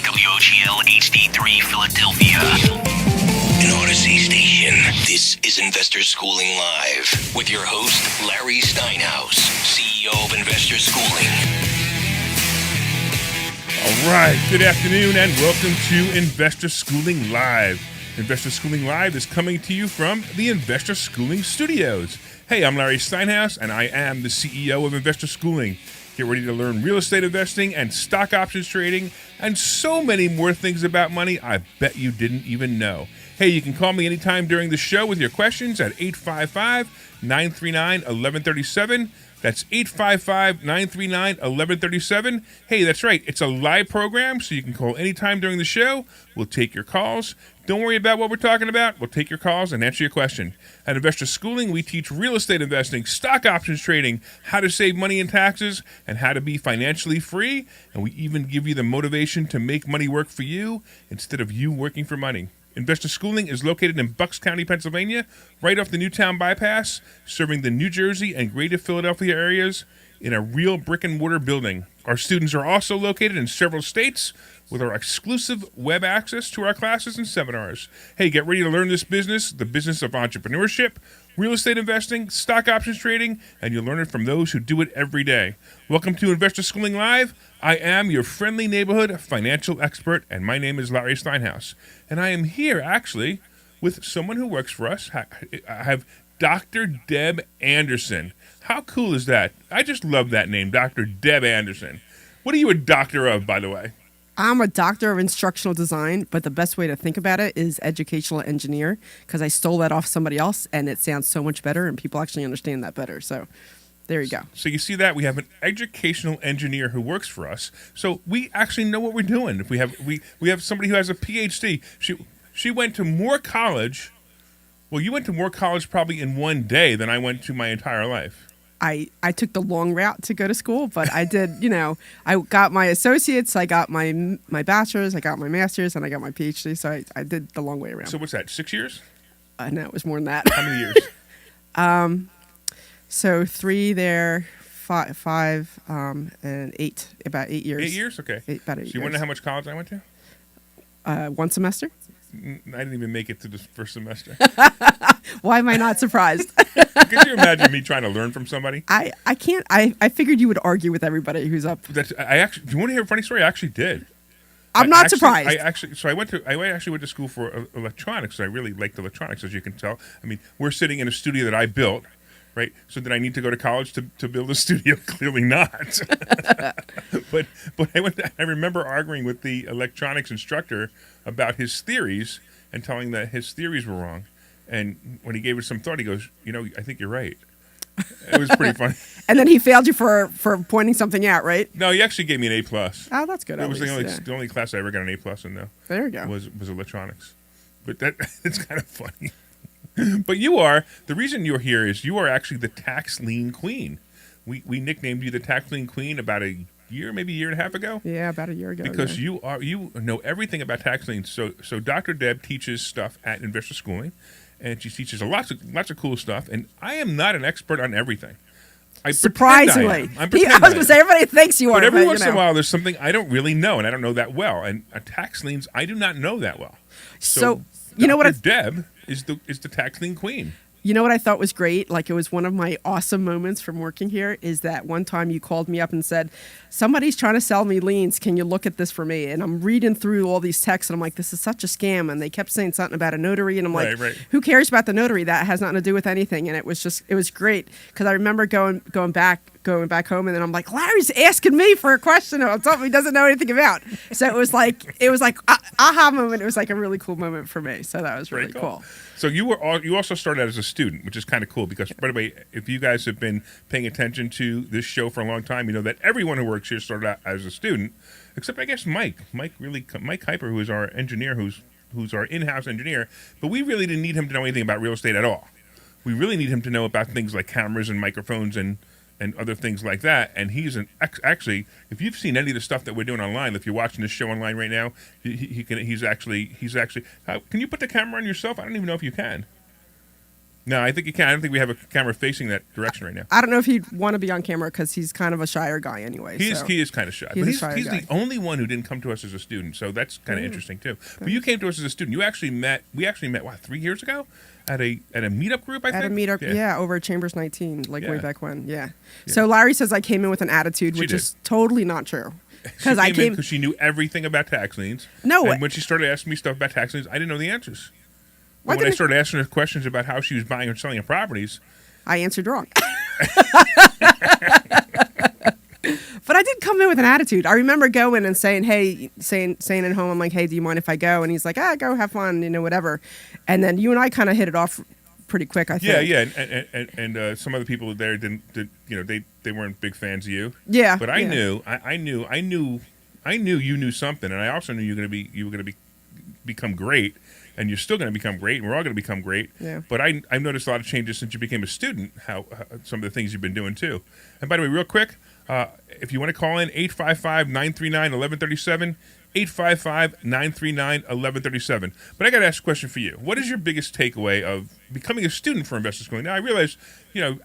WOGL HD3 Philadelphia. An Odyssey station. This is Investor Schooling Live with your host, Larry Steinhouse, CEO of Investor Schooling. All right, good afternoon and welcome to Investor Schooling Live. Investor Schooling Live is coming to you from the Investor Schooling Studios. Hey, I'm Larry Steinhouse and I am the CEO of Investor Schooling. Get ready to learn real estate investing and stock options trading and so many more things about money I bet you didn't even know. Hey, you can call me anytime during the show with your questions at 855-939-1137. That's 855-939-1137. Hey, that's right. It's a live program, so you can call anytime during the show. We'll take your calls. Don't worry about what we're talking about. We'll take your calls and answer your question. At Investor Schooling, we teach real estate investing, stock options trading, how to save money in taxes, and how to be financially free. And we even give you the motivation to make money work for you instead of you working for money. Investor Schooling is located in Bucks County, Pennsylvania, right off the Newtown Bypass, serving the New Jersey and Greater Philadelphia areas in a real brick-and-mortar building. Our students are also located in several states with our exclusive web access to our classes and seminars. Hey, get ready to learn this business, the business of entrepreneurship, real estate investing, stock options trading, and you'll learn it from those who do it every day. Welcome to Investor Schooling Live. I am your friendly neighborhood financial expert, and my name is Larry Steinhouse. And I am here, actually, with someone who works for us. I have Dr. Deb Anderson. How cool is that? I just love that name, Dr. Deb Anderson. What are you a doctor of, by the way? I'm a doctor of instructional design, but the best way to think about it is educational engineer, because I stole that off somebody else, and it sounds so much better, and people actually understand that better. So there you go. So you see that? We have an educational engineer who works for us, so we actually know what we're doing. If we have somebody who has a PhD. She went to more college. Well, you went to more college probably in one day than I went to my entire life. I took the long route to go to school, but I did, I got my associates, I got my bachelor's, I got my master's, and I got my PhD, so I did the long way around. So what's that, 6 years? No, it was more than that. How many years? So 3 there, five, and 8, about 8 years. 8 years? Okay. About 8 years. So you want to know how much college I went to? 1 semester. I didn't even make it to the first semester. Why am I not surprised? Could you imagine me trying to learn from somebody? I can't. I figured you would argue with everybody who's up. Do you want to hear a funny story? I actually did. I'm not surprised. I actually went to school for electronics. I really liked electronics, as you can tell. I mean, we're sitting in a studio that I built, right? So did I need to go to college to build a studio? Clearly not. but I remember arguing with the electronics instructor about his theories and telling that his theories were wrong. And when he gave it some thought, he goes, I think you're right. It was pretty funny. And then he failed you for pointing something out, right? No, he actually gave me an A+. Oh, that's good. It was the only class I ever got an A+ in, though. There you go. Was electronics. But it's kind of funny. But the reason you're here is you are actually the tax lien queen. We nicknamed you the tax lien queen about a year, maybe a year and a half ago. Yeah, about a year ago. Because you know everything about tax liens. So Dr. Deb teaches stuff at Investor Schooling, and she teaches lots of cool stuff. And I am not an expert on everything. Surprisingly, I was going to say everybody thinks you are. But every once in a while, there's something I don't really know, and I don't know that well. And tax liens, I do not know that well. So you know what? Deb is the tax lien queen. You know what I thought was great? Like, it was one of my awesome moments from working here is that one time you called me up and said, somebody's trying to sell me liens. Can you look at this for me? And I'm reading through all these texts, and I'm like, this is such a scam. And they kept saying something about a notary. And I'm like, right. Who cares about the notary? That has nothing to do with anything. And it was great because I remember going back home, and then I'm like, Larry's asking me for a question about something he doesn't know anything about. So it was like aha moment. It was like a really cool moment for me. So that was really cool. So you also started out as a student, which is kind of cool because, by the way, if you guys have been paying attention to this show for a long time, you know that everyone who works here started out as a student, except I guess Mike Hyper, who is our engineer, who's our in-house engineer, but we really didn't need him to know anything about real estate at all. We really need him to know about things like cameras and microphones and other things like that. And he's actually, if you've seen any of the stuff that we're doing online, if you're watching this show online right now, he's actually. Can you put the camera on yourself? I don't even know if you can. No, I think you can. I don't think we have a camera facing that direction right now. I don't know if he'd want to be on camera because he's kind of a shyer guy anyway. He so. is kind of shy. He's But a shy he's guy. the only one who didn't come to us as a student, so that's kind of interesting too. But you came to us as a student. We actually met, what, 3 years ago? At a meetup group, I think? At a meetup, yeah, over at Chambers 19, way Yeah. back when, yeah. So Larry says I came in with an attitude, which is totally not true. Because I came because she knew everything about tax liens. No. And when she started asking me stuff about tax liens, I didn't know the answers. Why When I didn't- started asking her questions about how she was buying or selling her properties, I answered wrong. But I did come in with an attitude. I remember going and saying, hey, saying at home, I'm like, hey, do you mind if I go? And he's like, go have fun, whatever. And then you and I kind of hit it off pretty quick, I think. yeah, and some other people there didn't they weren't big fans of you. Yeah. But I yeah. knew you knew something, and I also knew you were going to become great, and you're still going to become great, and we're all going to become great. Yeah. But I've noticed a lot of changes since you became a student. How some of the things you've been doing too. And by the way, real quick, if you want to call in, 855-939-1137. 855-939-1137. But I got to ask a question for you. What is your biggest takeaway of becoming a student for Investor Schooling? Now, I realize,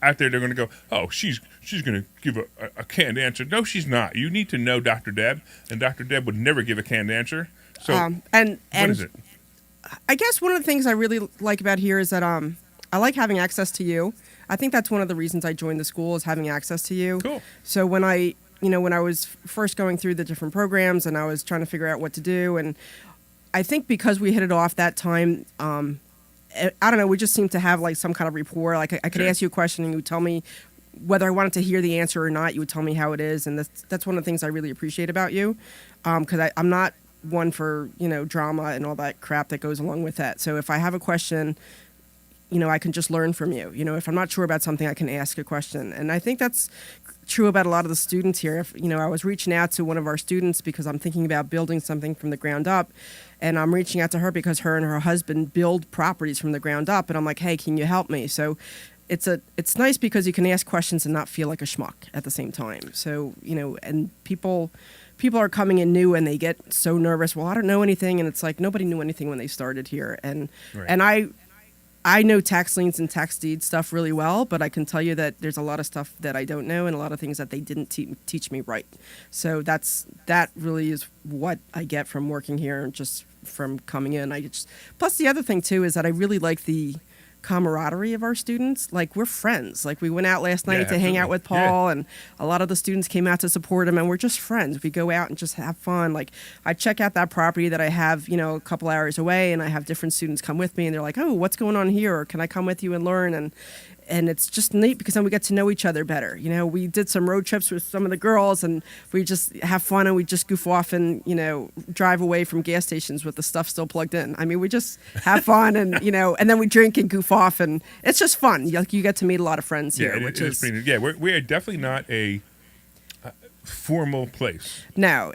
out there they're going to go, oh, she's going to give a canned answer. No, she's not. You need to know Dr. Deb, and Dr. Deb would never give a canned answer. So what is it? I guess one of the things I really like about here is that I like having access to you. I think that's one of the reasons I joined the school is having access to you. Cool. So when I was first going through the different programs and I was trying to figure out what to do, and I think because we hit it off that time, I don't know, we just seemed to have like some kind of rapport. Like I could ask you a question and you would tell me whether I wanted to hear the answer or not. You would tell me how it is, and that's one of the things I really appreciate about you, because I'm not one for drama and all that crap that goes along with that. So if I have a question, I can just learn from you. If I'm not sure about something, I can ask a question. And I think that's true about a lot of the students here. If, I was reaching out to one of our students because I'm thinking about building something from the ground up. And I'm reaching out to her because her and her husband build properties from the ground up. And I'm like, hey, can you help me? So it's nice because you can ask questions and not feel like a schmuck at the same time. So, and people are coming in new and they get so nervous. Well, I don't know anything. And it's like nobody knew anything when they started here. And I know tax liens and tax deed stuff really well, but I can tell you that there's a lot of stuff that I don't know and a lot of things that they didn't teach me right. So that really is what I get from working here and just from coming in. Plus the other thing too is that I really like the camaraderie of our students. Like we're friends. Like we went out last night to hang out with Paul, and a lot of the students came out to support him, and we're just friends. We go out and just have fun. Like I check out that property that I have, a couple hours away, and I have different students come with me, and they're like, oh, what's going on here? Or can I come with you and learn? And it's just neat because then we get to know each other better. We did some road trips with some of the girls, and we just have fun, and we just goof off and, drive away from gas stations with the stuff still plugged in. I mean, we just have fun and, and then we drink and goof off, and it's just fun. You get to meet a lot of friends here, which is pretty, we are definitely not a formal place. No,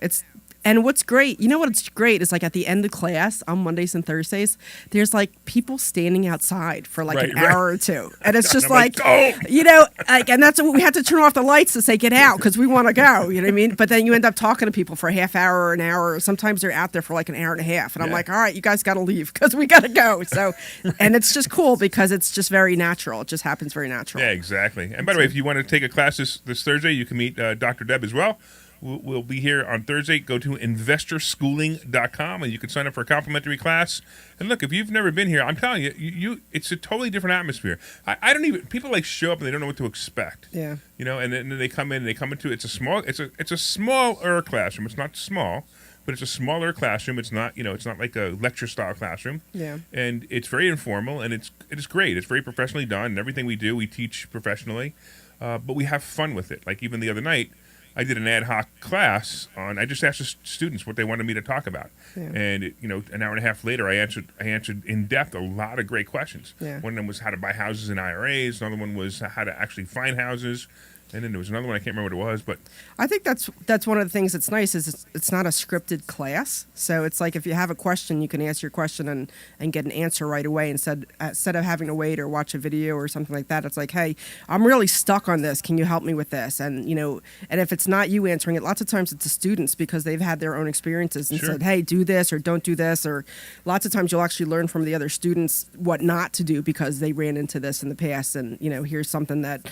and what's great, what's great is like at the end of class on Mondays and Thursdays, there's like people standing outside for like an hour or two. And it's just like, and that's what we had to turn off the lights to say, get out because we want to go. You know what I mean? But then you end up talking to people for a half hour or an hour, or sometimes they're out there for like an hour and a half. And I'm like, all right, you guys got to leave because we got to go. So, and it's just cool because it's just very natural. It just happens very natural. Yeah, exactly. And by the way, if you want to take a class this Thursday, you can meet Dr. Deb as well. We'll be here on Thursday. Go to investorschooling.com and you can sign up for a complimentary class. And look, if you've never been here, I'm telling you, it's a totally different atmosphere. I don't even, people like show up and they don't know what to expect. Yeah. And then they come in and they come into, it's a smaller classroom. It's not small, but it's a smaller classroom. It's not, it's not like a lecture style classroom. Yeah. And it's very informal and it is great. It's very professionally done. And everything we do, we teach professionally, but we have fun with it. Like even the other night, I did an ad hoc class on. I just asked the students what they wanted me to talk about, and an hour and a half later, I answered in depth a lot of great questions. Yeah. One of them was how to buy houses in IRAs. Another one was how to actually find houses, And then there was another one, I can't remember what it was, but I think that's one of the things that's nice is it's not a scripted class. So it's like if you have a question, you can ask your question and get an answer right away instead of having to wait or watch a video or something like that. It's like, hey, I'm really stuck on this. Can you help me with this? And, and if it's not you answering it, lots of times it's the students because they've had their own experiences and said, hey, do this or don't do this. Or lots of times you'll actually learn from the other students what not to do because they ran into this in the past. And, here's something that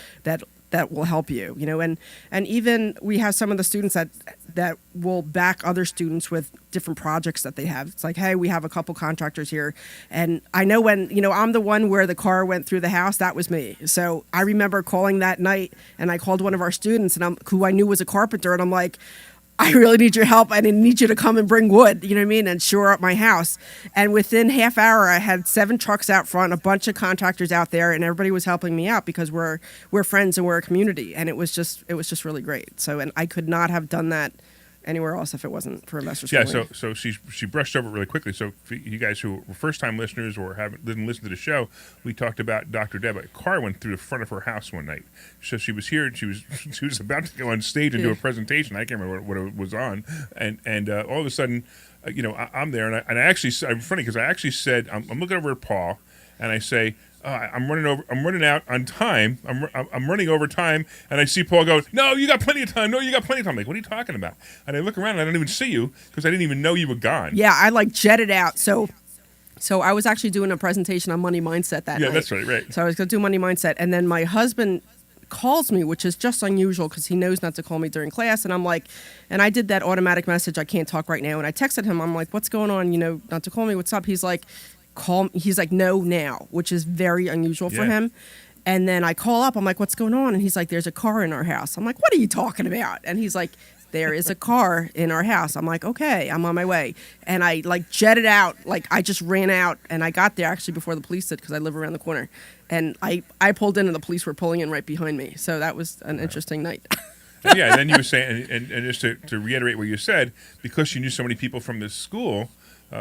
will help you, and even we have some of the students that will back other students with different projects that they have. It's like, hey, we have a couple contractors here. And I know when, I'm the one where the car went through the house, that was me. So I remember calling that night and I called one of our students who I knew was a carpenter. And I'm like, I really need your help. I need you to come and bring wood, and shore up my house. And within half hour, I had 7 trucks out front, a bunch of contractors out there, and everybody was helping me out because we're friends and we're a community. And it was just really great. So, and I could not have done that anywhere else if it wasn't for Investor Schooling. Yeah, so she brushed over it really quickly. So for you guys who were first-time listeners or didn't listen to the show, we talked about Dr. Deb. A car went through the front of her house one night. So she was here and she was about to go on stage and do a presentation. I can't remember what it was on, and all of a sudden, I'm there and I actually, I'm funny because I actually said I'm looking over at Paul and I say, I'm running out on time. I'm running over time, and I see Paul go, "No, you got plenty of time. No, you got plenty of time." I'm like, what are you talking about? And I look around, and I don't even see you because I didn't even know you were gone. Yeah, I jetted out. So I was actually doing a presentation on money mindset that night. Yeah, that's right. So I was going to do money mindset, and then my husband calls me, which is just unusual because he knows not to call me during class. And I'm like, and I did that automatic message, I can't talk right now. And I texted him, I'm like, what's going on? Not to call me. What's up? He's like, call me. He's like, no, now, which is very unusual for him. And then I call up, I'm like, what's going on? And he's like, there's a car in our house. I'm like, what are you talking about? And he's like, there is a car in our house. I'm like, okay, I'm on my way. And I jetted out, I just ran out and I got there actually before the police did because I live around the corner. And I pulled in and the police were pulling in right behind me. So that was an interesting night. And then you were saying, and just to reiterate what you said, because you knew so many people from this school,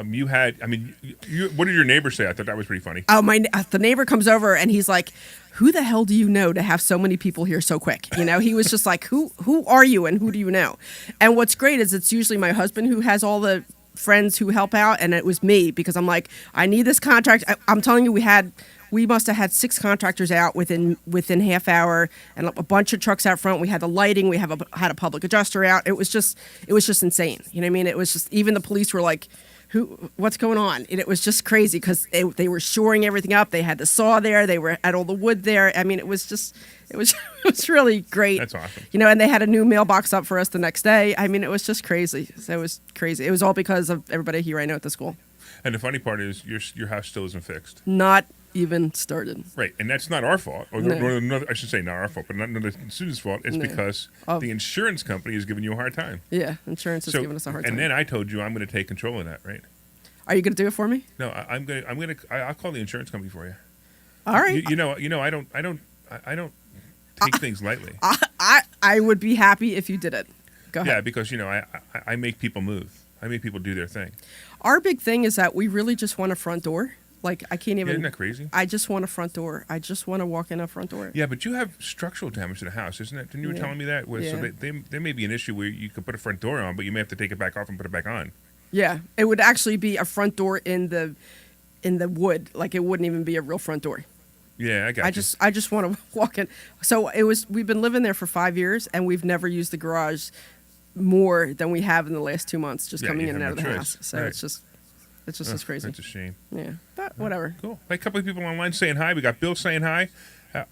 you had, what did your neighbor say? I thought that was pretty funny. Oh, the neighbor comes over and he's like, who the hell do you know to have so many people here so quick? He was just like, who are you and who do you know? And what's great is it's usually my husband who has all the friends who help out, and it was me because I'm like, I need this contract. I'm telling you, we must have had 6 contractors out within half hour and a bunch of trucks out front. We had the lighting. We had a public adjuster out. It was just insane. You know what I mean? It was just, even the police were like, what's going on? And it was just crazy because they were shoring everything up. They had the saw there. They were at all the wood there. It was really great. That's awesome. And they had a new mailbox up for us the next day. It was just crazy. So it was crazy. It was all because of everybody here I know at the school. And the funny part is your house still isn't fixed. Not even started. Right, and that's not our fault. Or No. I should say not our fault, but not the student's fault. It's because the insurance company is giving you a hard time. Yeah, insurance is giving us a hard time. And then I told you I'm going to take control of that, right? Are you going to do it for me? No, I'll call the insurance company for you. All right. I don't take things lightly. I would be happy if you did it. Go ahead. Yeah, because I make people move. I make people do their thing. Our big thing is that we really just want a front door. I can't even. Isn't that crazy? I just want a front door. I just want to walk in a front door. Yeah, but you have structural damage to the house, isn't it? Didn't you were telling me that? Yeah. So there may be an issue where you could put a front door on, but you may have to take it back off and put it back on. Yeah, it would actually be a front door in the wood. It wouldn't even be a real front door. Yeah, I got you. I just want to walk in. So we've been living there for 5 years, and we've never used the garage more than we have in the last 2 months, just coming in and out of the house. So right. it's just it's crazy. That's a shame. Yeah, but whatever. Cool. A couple of people online saying hi. We got Bill saying hi.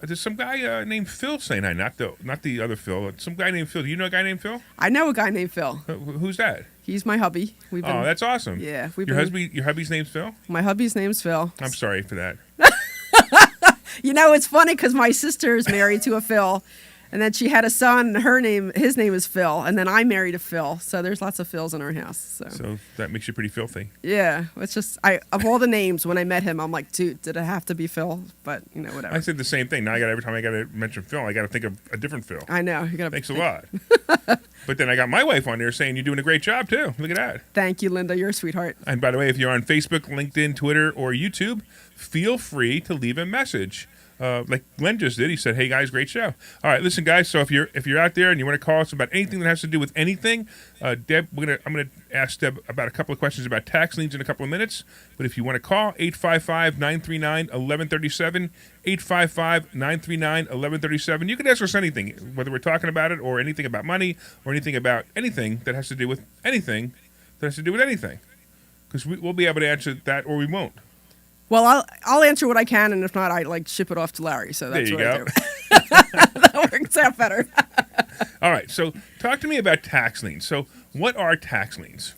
There's some guy named Phil saying hi. Not the other Phil. Some guy named Phil. Do you know a guy named Phil? I know a guy named Phil. Who's that? He's my hubby. That's awesome. Yeah, your hubby's name's Phil? My hubby's name's Phil. I'm sorry for that. It's funny because my sister is married to a Phil, and then she had a son. His name is Phil, and then I married a Phil. So there's lots of Phils in our house. So that makes you pretty filthy. Yeah, it's just of all the names when I met him, I'm like, dude, did it have to be Phil? But whatever. I said the same thing. Now every time I got to mention Phil, I got to think of a different Phil. I know. Thanks a lot. But then I got my wife on there saying you're doing a great job too. Look at that. Thank you, Linda. You're a sweetheart. And by the way, if you're on Facebook, LinkedIn, Twitter, or YouTube, feel free to leave a message. like Glenn just did. He said, "Hey guys, great show." All right, listen guys. So if you're out there and you want to call us about anything that has to do with anything, Deb, I'm gonna ask Deb about a couple of questions about tax liens in a couple of minutes. But if you want to call 855-939-1137, 855-939-1137, you can ask us anything, whether we're talking about it or anything about money or anything about anything that has to do with anything that has to do with anything, because we'll be able to answer that or we won't. Well, I'll answer what I can, and if not, I ship it off to Larry. So that's what I do. That works out better. All right. So talk to me about tax liens. So what are tax liens?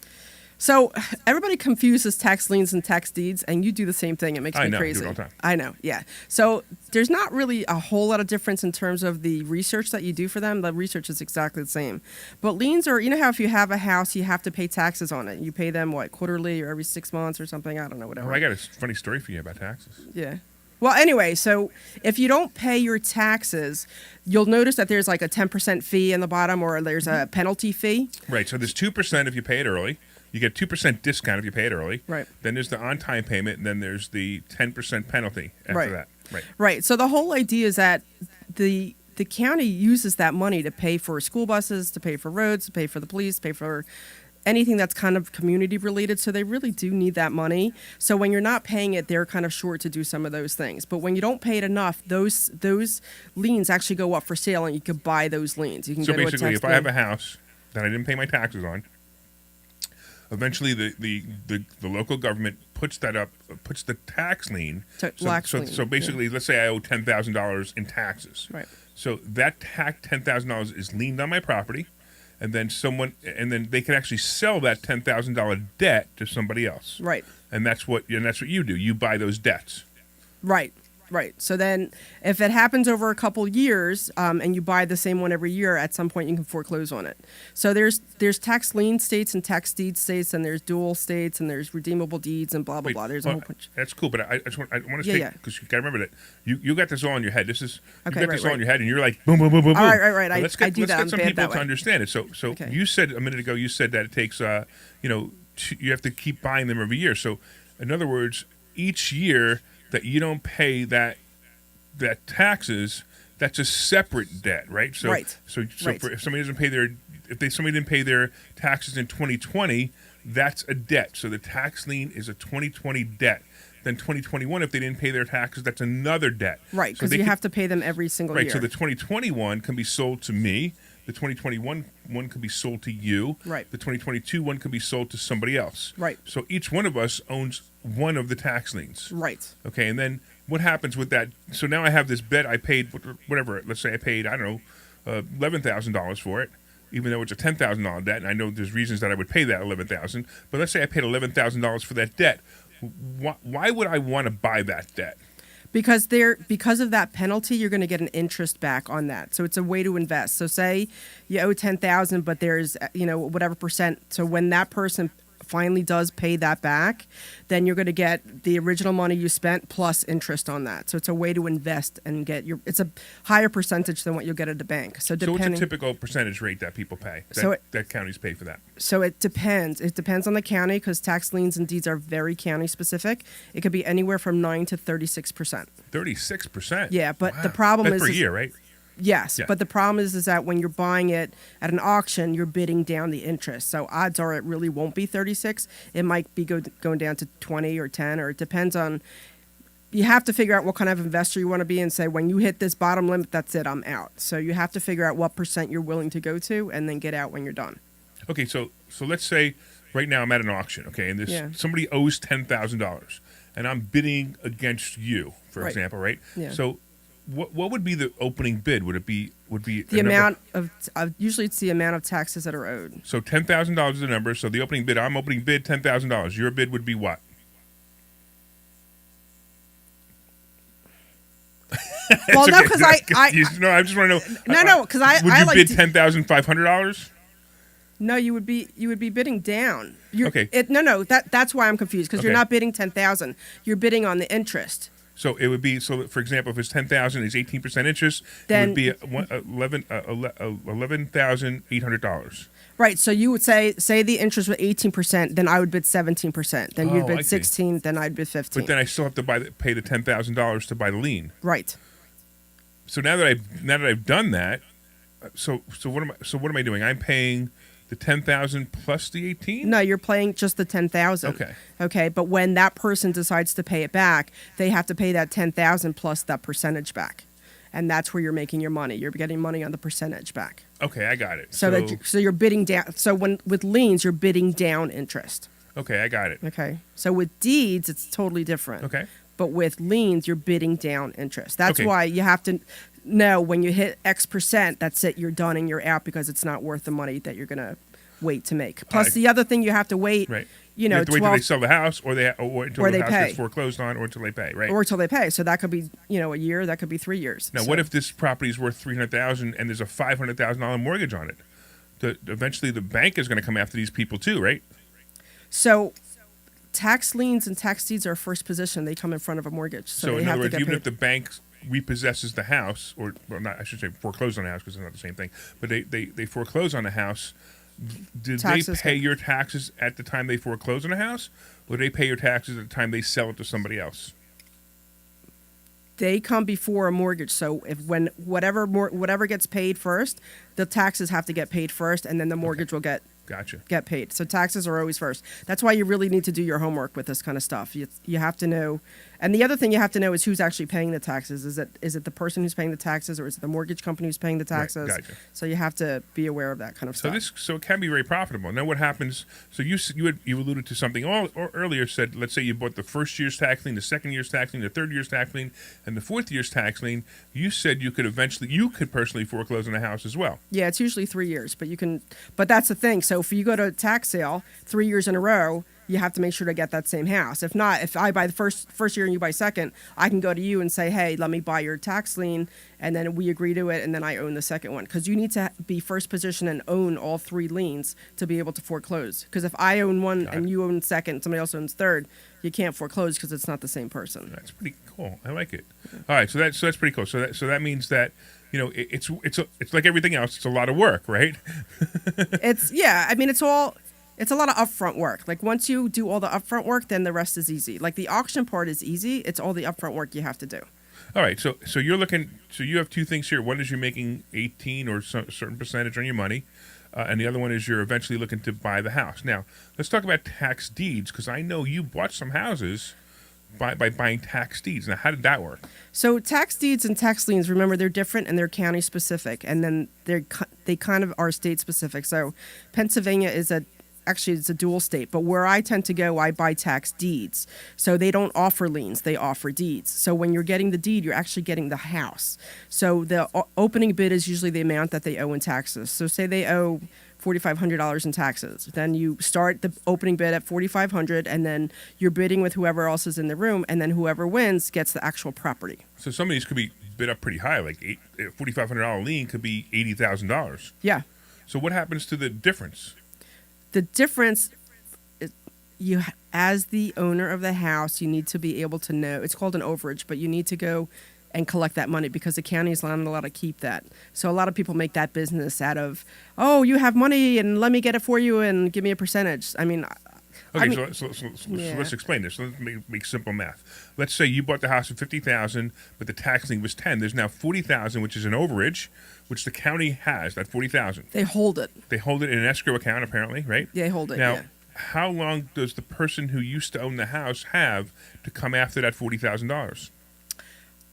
So everybody confuses tax liens and tax deeds, and you do the same thing. It makes me crazy. I do it all the time. I know, yeah. So there's not really a whole lot of difference in terms of the research that you do for them. The research is exactly the same. But liens are, how if you have a house, you have to pay taxes on it. You pay them, quarterly or every 6 months or something? I don't know, whatever. Oh, I got a funny story for you about taxes. Yeah. Well, anyway, so if you don't pay your taxes, you'll notice that there's like a 10% fee in the bottom, or there's a penalty fee. Right. So there's 2% if you pay it early. You get 2% discount if you pay it early. Right. Then there's the on-time payment, and then there's the 10% penalty after that. Right. Right. So the whole idea is that the county uses that money to pay for school buses, to pay for roads, to pay for the police, to pay for anything that's kind of community related. So they really do need that money. So when you're not paying it, they're kind of short to do some of those things. But when you don't pay it enough, those liens actually go up for sale, and you can buy those liens. You can so go basically, to a if I have a house that I didn't pay my taxes on, eventually, the local government puts the tax lien. So basically, let's say I owe $10,000 in taxes. Right. So that $10,000 is liened on my property, and then they can actually sell that $10,000 debt to somebody else. Right. And that's what you do. You buy those debts. Right. Right. So then if it happens over a couple years, and you buy the same one every year, at some point you can foreclose on it. So there's tax lien states and tax deed states, and there's dual states, and there's redeemable deeds, and blah, blah, blah. There's a whole bunch. That's cool, but I want to say, because you got to remember that you got this all in your head. You got this all in your head, and you're like, boom, boom, boom, boom, boom. Right. Let's get some people to way. understand it. So okay. You said a minute ago, you said that it takes, you have to keep buying them every year. So in other words, each year that you don't pay that taxes, that's a separate debt, right? So, right. So right. if somebody doesn't pay somebody didn't pay their taxes in 2020, that's a debt. So the tax lien is a 2020 debt. Then 2021, if they didn't pay their taxes, that's another debt. Right, because you have to pay them every single year. Right, so the 2021 can be sold to me. The 2021 one can be sold to you. Right. The 2022 one can be sold to somebody else. Right. So each one of us owns one of the tax liens. Right. Okay, and then what happens with that? So now I have this bet I paid, whatever, let's say I paid, I don't know, $11,000 for it, even though it's a $10,000 debt, and I know there's reasons that I would pay that $11,000, but let's say I paid $11,000 for that debt. Why would I want to buy that debt? Because of that penalty, you're going to get an interest back on that. So it's a way to invest. So say you owe $10,000, but there's whatever percent. So when that person finally does pay that back, then you're going to get the original money you spent plus interest on that. So it's a way to invest and it's a higher percentage than what you'll get at the bank. So what's a typical percentage rate that people pay? That counties pay for that? So it depends. It depends on the county, because tax liens and deeds are very county specific. It could be anywhere from 9 to 36%. 36%? Yeah, but wow. The problem That's is per year, right? Yes, yeah. But the problem is that when you're buying it at an auction, you're bidding down the interest. So odds are it really won't be 36. It might be going down to 20 or 10, or it depends on. You have to figure out what kind of investor you want to be and say, when you hit this bottom limit, that's it, I'm out. So you have to figure out what percent you're willing to go to, and then get out when you're done. Okay, so let's say right now I'm at an auction, okay, and somebody owes $10,000, and I'm bidding against you, for example, right? Yeah. So what would be the opening bid? Would be the amount of usually it's the amount of taxes that are owed. So $10,000 is the number. So the opening bid, I'm opening bid $10,000. Your bid would be what? Well, no, because I just want to know. No, because would you bid $10,500? No, you would be bidding down. Okay. That's why I'm confused, because you're not bidding $10,000. You're bidding on the interest. So it would be, for example, if it's $10,000, is 18% interest, then it would be $11,800. Right. So you would say the interest was 18%, then I would bid 17%. Then you'd bid 16, then I'd bid 15. But then I still have to pay the $10,000 to buy the lien. Right. So now that I've done that, so what am I doing? I'm paying the 10,000 plus the 18. No, you're paying just the 10,000. Okay. Okay, but when that person decides to pay it back, they have to pay that 10,000 plus that percentage back, and that's where you're making your money. You're getting money on the percentage back. Okay, I got it. So you're bidding down. So with liens, you're bidding down interest. Okay, I got it. Okay. So with deeds, it's totally different. Okay. But with liens, you're bidding down interest. That's Okay. why you have to know when you hit X percent, that's it, you're done and you're out because it's not worth the money that you're going to wait to make. Plus, the other thing you have to wait, Right. you know, have to wait 12 until they sell the house, or until Or the they house pay. gets foreclosed on, or until they pay, right? or until they pay. So that could be, a year, that could be 3 years. Now, So- what if this property is worth $300,000 and there's a $500,000 mortgage on it? Eventually, the bank is going to come after these people too, right? So tax liens and tax deeds are first position. They come in front of a mortgage. So they in have other words, to get even paid. if the bank repossesses the house, or well, not, I should say foreclose on the house because it's not the same thing, but they foreclose on the house. Did Taxes they pay get- your taxes at the time they foreclose on the house, or do they pay your taxes at the time they sell it to somebody else? They come before a mortgage. So when whatever gets paid first, the taxes have to get paid first, and then the mortgage will get Gotcha. paid. So taxes are always first. That's why you really need to do your homework with this kind of stuff. You have to know. And the other thing you have to know is who's actually paying the taxes. Is it the person who's paying the taxes, or is it the mortgage company who's paying the taxes? gotcha. So you have to be aware of that kind of stuff. So it can be very profitable. Now, what happens? So you alluded to something earlier. Said, let's say you bought the first year's tax lien, the second year's tax lien, the third year's tax lien, and the fourth year's tax lien. You said you could personally foreclose on a house as well. Yeah, it's usually 3 years, but you can. But that's the thing. So if you go to a tax sale 3 years in a row, you have to make sure to get that same house. If not, if I buy the first year and you buy second, I can go to you and say, hey, let me buy your tax lien, and then we agree to it, and then I own the second one. Because you need to be first position and own all 3 liens to be able to foreclose. Because if I own one and you own second, somebody else owns third, you can't foreclose because it's not the same person. That's pretty cool. I like it. All right, so that's pretty cool. So that means that it's like everything else. It's a lot of work, right? It's a lot of upfront work. Like once you do all the upfront work, then the rest is easy. Like the auction part is easy. It's all the upfront work you have to do. All right, so you're looking. So you have 2 things here. One is you're making 18 or some certain percentage on your money, and the other one is you're eventually looking to buy the house. Now, let's talk about tax deeds, because I know you bought some houses by buying tax deeds. Now, how did that work? So tax deeds and tax liens, remember, they're different and they're county specific, and then they kind of are state specific. So Pennsylvania is it's a dual state, but where I tend to go, I buy tax deeds. So they don't offer liens, they offer deeds. So when you're getting the deed, you're actually getting the house. So the opening bid is usually the amount that they owe in taxes. So say they owe $4,500 in taxes. Then you start the opening bid at $4,500, and then you're bidding with whoever else is in the room, and then whoever wins gets the actual property. So some of these could be bid up pretty high, like a $4,500 lien could be $80,000. Yeah. So what happens to the difference? The difference is as the owner of the house, you need to be able to know. It's called an overage, but you need to go and collect that money because the county is not allowed to keep that. So a lot of people make that business out of, oh, you have money and let me get it for you and give me a percentage. Okay, so let's explain this. Let's make simple math. Let's say you bought the house for $50,000, but the tax lien was $10,000. There's now $40,000, which is an overage, which the county has. That $40,000. They hold it. They hold it in an escrow account, apparently, right? They hold it. Now, yeah. how long does the person who used to own the house have to come after that $40,000?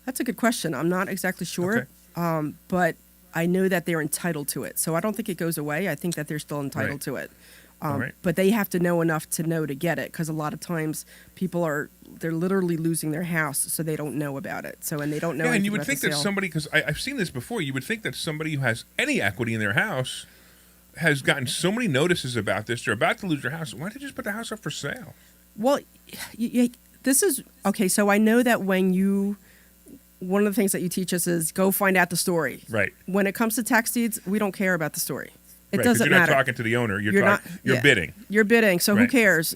That's a good question. I'm not exactly sure, but I know that they're entitled to it. So I don't think it goes away. I think that they're still entitled to it. Right. But they have to know enough to know to get it, because a lot of times they're literally losing their house, so they don't know about it. So and they don't know. Yeah, and you anything would about think the that sale. somebody, because I've seen this before, you would think that somebody who has any equity in their house has gotten so many notices about this. They're about to lose their house. Why don't they just put the house up for sale? Well, this is okay. So I know that one of the things that you teach us is go find out the story. Right. When it comes to tax deeds, we don't care about the story. It Right, 'cause doesn't you're matter. not talking to the owner. You're yeah. bidding. You're bidding. So who Right. cares?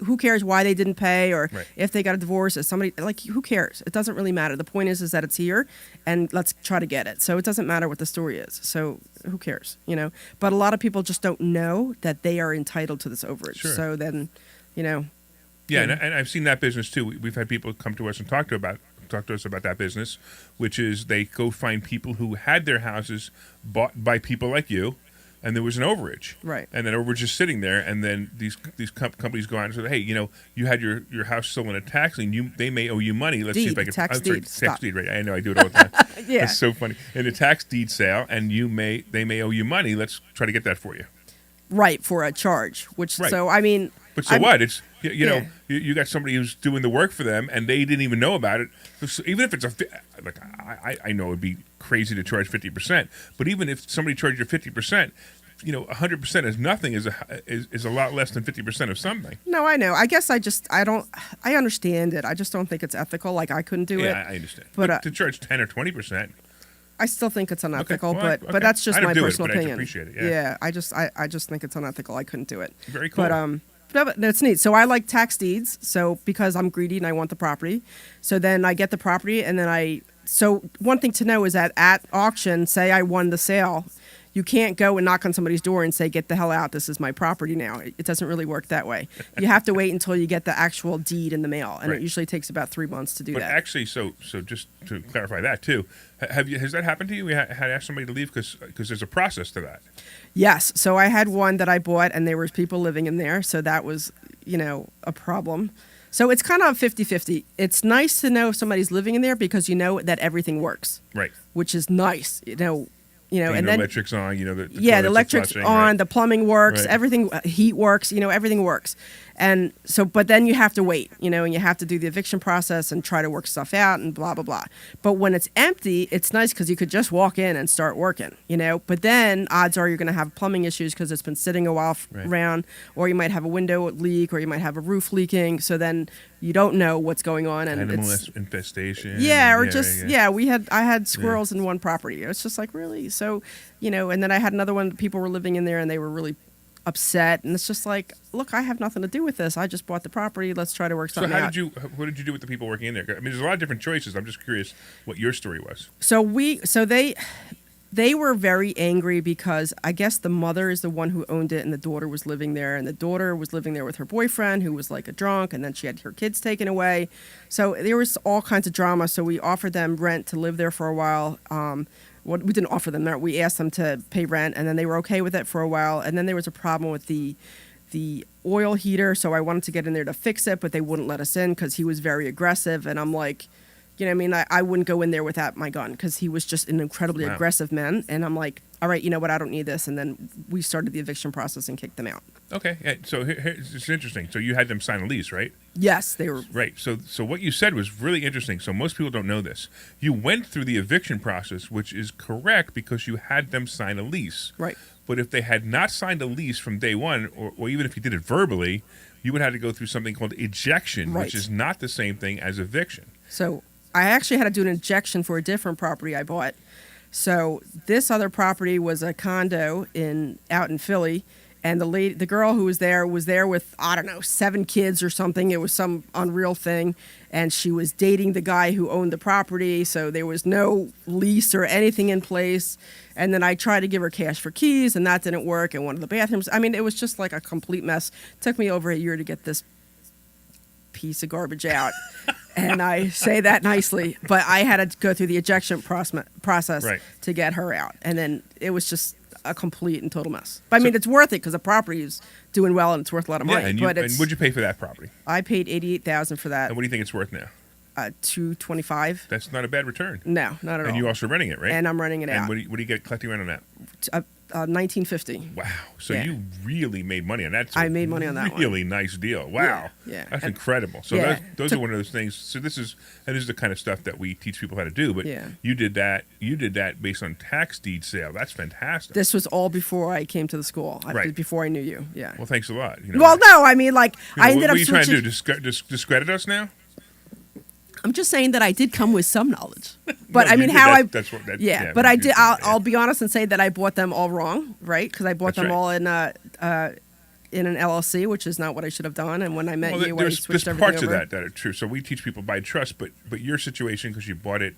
Who cares why they didn't pay, or Right. if they got a divorce, or somebody, like, who cares? It doesn't really matter. The point is that it's here, and let's try to get it. So it doesn't matter what the story is. So who cares, But a lot of people just don't know that they are entitled to this overage. Sure. So then, Yeah, and I've seen that business too. We've had people come to us and talk talk to us about that business, which is they go find people who had their houses bought by people like you, and there was an overage. Right. And that overage is sitting there, and then these companies go out and say, hey, you had your house still in a tax lien. They may owe you money. Let's see if I can. Tax deed. Right. I know. I do it all the time. Yeah. That's so funny. In a tax deed sale, and they may owe you money. Let's try to get that for you. Right, for a charge. Which Right. so I mean. But so what? It's Yeah. you got somebody who's doing the work for them, and they didn't even know about it. So even if it's I know it'd be crazy to charge 50%, but even if somebody charged you 50%, 100% is nothing. Is a lot less than 50% of something. No, I know. I guess I understand it. I just don't think it's ethical. Like I couldn't do it. Yeah, I understand. But to charge 10 or 20%. I still think it's unethical, Okay. but that's just I don't my do personal it, but opinion. I appreciate it. Yeah. I just think it's unethical. I couldn't do it. Very cool. But that's neat. So I like tax deeds. So because I'm greedy and I want the property, so then I get the property, and then So one thing to know is that at auction, say I won the sale, you can't go and knock on somebody's door and say, "Get the hell out! This is my property now." It doesn't really work that way. You have to wait until you get the actual deed in the mail, and Right. it usually takes about 3 months to do But that. actually, so just to clarify that too, has that happened to you? We had to ask somebody to leave because there's a process to that. Yes. So I had one that I bought, and there was people living in there, so that was, a problem. So it's kind of 50-50. It's nice to know if somebody's living in there because you know that everything works, Right. which is nice. And then electric's on. The the toilets are electric's flushing, on, right? the plumbing works, Right. everything, heat works, everything works. And so, but then you have to wait, and you have to do the eviction process and try to work stuff out and blah, blah, blah. But when it's empty, it's nice because you could just walk in and start working, But then odds are you're going to have plumbing issues because it's been sitting a while Right. around, or you might have a window leak, or you might have a roof leaking. So then you don't know what's going on. And Animal it's, infestation. yeah, or yeah. I had squirrels in one property. It's just like, really? So, and then I had another one, people were living in there and they were really upset, and it's just like, look, I have nothing to do with this. I just bought the property. Let's try to work something out. What did you do with the people working in there? I mean, there's a lot of different choices. I'm just curious what your story was. So they were very angry because I guess the mother is the one who owned it, and the daughter was living there, and the daughter was living there with her boyfriend, who was like a drunk, and then she had her kids taken away. So there was all kinds of drama. So we offered them rent to live there for a while. We didn't offer them that. We asked them to pay rent, and then they were okay with it for a while. And then there was a problem with the oil heater, so I wanted to get in there to fix it, but they wouldn't let us in because he was very aggressive. And I'm like, I wouldn't go in there without my gun because he was just an incredibly Wow. aggressive man. And I'm like, all right, you know what? I don't need this. And then we started the eviction process and kicked them out. Okay, yeah, so it's interesting. So you had them sign a lease, right? Yes, they were. Right. So what you said was really interesting. So most people don't know this. You went through the eviction process, which is correct because you had them sign a lease. Right. But if they had not signed a lease from day one, or even if you did it verbally, you would have to go through something called ejection, Right. which is not the same thing as eviction. So I actually had to do an injection for a different property I bought. So this other property was a condo out in Philly, and the girl who was there with, I don't know, 7 kids or something. It was some unreal thing, and she was dating the guy who owned the property, so there was no lease or anything in place. And then I tried to give her cash for keys, and that didn't work. And one of the bathrooms, I mean, it was just like a complete mess. It took me over a year to get this piece of garbage out. And I say that nicely, but I had to go through the ejection process Right. to get her out. And then it was just a complete and total mess. But I mean, it's worth it because the property is doing well and it's worth a lot of money. Yeah, and but what'd you pay for that property? I paid $88,000 for that. And what do you think it's worth now? $225. That's not a bad return. No, not at all. And you're also renting it, right? And I'm renting it And out. what do you get collecting rent on that? $19.50. Wow. So Yeah. you really made money on that. I made money on that one. Really nice deal. Wow. Yeah. That's And- incredible. So Yeah. those are one of those things. So this is the kind of stuff that we teach people how to do. But Yeah. you did that based on tax deed sale. That's fantastic. This was all before I came to the school. Right. Before I knew you. Yeah. Well, thanks a lot. Well, no, I mean, like, I ended what up are you trying switching. to do? Discredit us now? I'm just saying that I did come with some knowledge. But No, I you mean, did. how I That's what. That, yeah, but I did. yeah. I'll be honest and say that I bought them all wrong, right? Because I bought That's them right. all in an LLC, which is not what I should have done. And when I met Well, you, I there's switched everything parts over. of that are true. So we teach people by trust, but your situation, because you bought it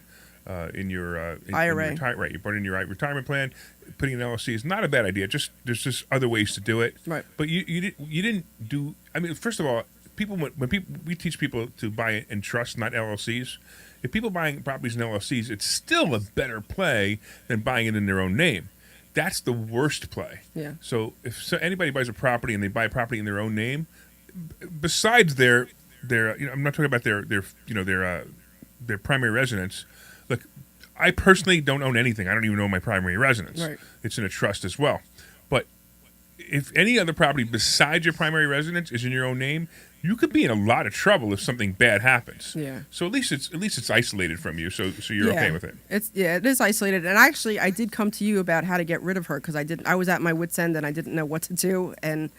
in your IRA. right? You bought it in your retirement plan. Putting an LLC is not a bad idea. There's just other ways to do it. Right. But you didn't do. I mean, first of all, we teach people to buy and trust, not LLCs. if people buying properties in LLCs, it's still a better play than buying it in their own name. That's the worst play. Yeah. So if anybody buys a property and they buy a property in their own name, besides their I'm not talking about their primary residence. Look, I personally don't own anything. I don't even own my primary residence. Right. It's in a trust as well. But if any other property besides your primary residence is in your own name, you could be in a lot of trouble if something bad happens. Yeah. So at least it's isolated from you. So you're okay with it. It is isolated. And actually, I did come to you about how to get rid of her because I was at my wit's end and I didn't know what to do, and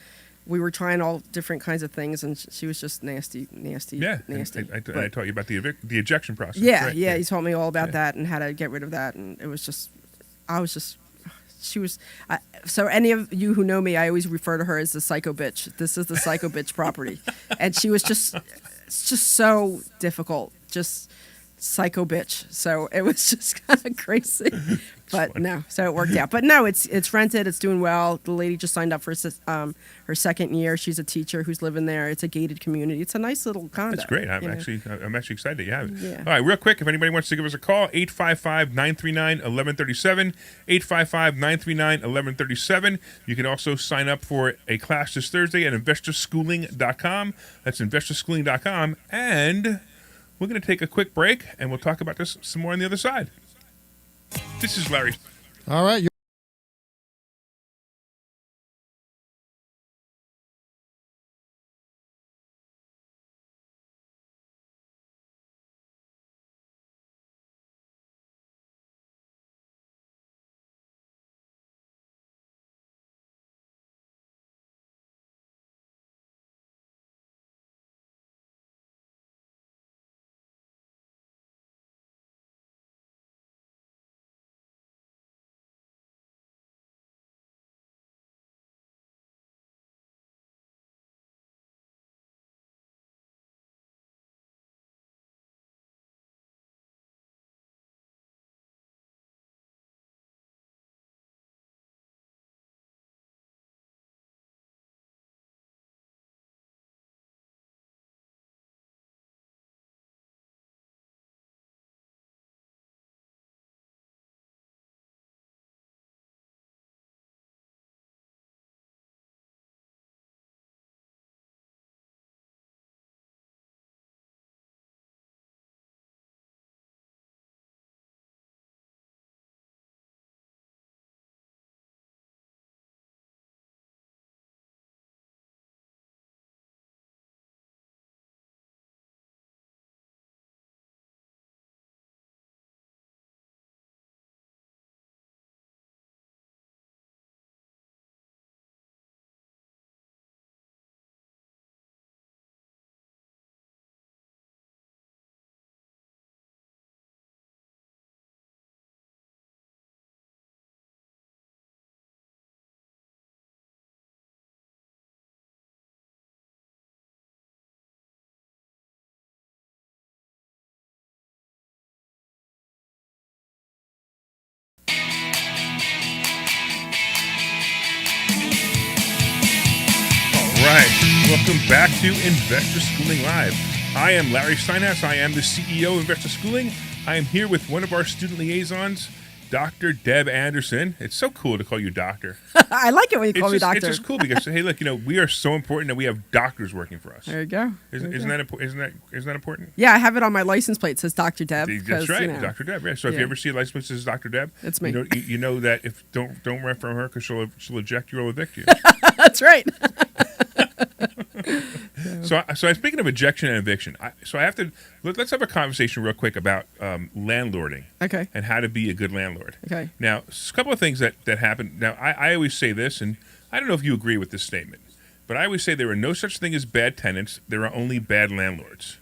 we were trying all different kinds of things, and she was just nasty. Yeah. nasty. I taught you about the ejection process. Yeah, right? yeah. You told me all about that and how to get rid of that, and it was just, she was. So any of you who know me, I always refer to her as the psycho bitch. This is the psycho bitch property, and she was just so difficult, just psycho bitch. So it was just kind of crazy, but no. So it worked out. But no, it's rented. It's doing well. The lady just signed up for her second year. She's a teacher who's living there. It's a gated community. It's a nice little condo. That's great. I'm actually excited that you have it. Yeah. All right, real quick, if anybody wants to give us a call, 855-939-1137, 855-939-1137. You can also sign up for a class this Thursday at investorschooling.com. That's investorschooling.com. And we're going to take a quick break, and we'll talk about this some more on the other side. This is Larry. All right. Right. Welcome back to Investor Schooling Live. I am Larry Steinhouse. I am the CEO of Investor Schooling. I am here with one of our student liaisons, Dr. Deb Anderson. It's so cool to call you doctor. I like it when you call me doctor. It's just cool because, hey, look, we are so important that we have doctors working for us. There you go. Isn't that important? Yeah, I have it on my license plate. It says Dr. Deb. That's right, Dr. Deb. Yeah. So if you ever see a license plate that says Dr. Deb, it's me. You know that if don't run from her because she'll eject you or evict you. That's right. So speaking of ejection and eviction, let's have a conversation real quick about landlording. Okay. And how to be a good landlord. Okay. Now, a couple of things that happen. Now, I always say this, and I don't know if you agree with this statement, but I always say there are no such thing as bad tenants. There are only bad landlords.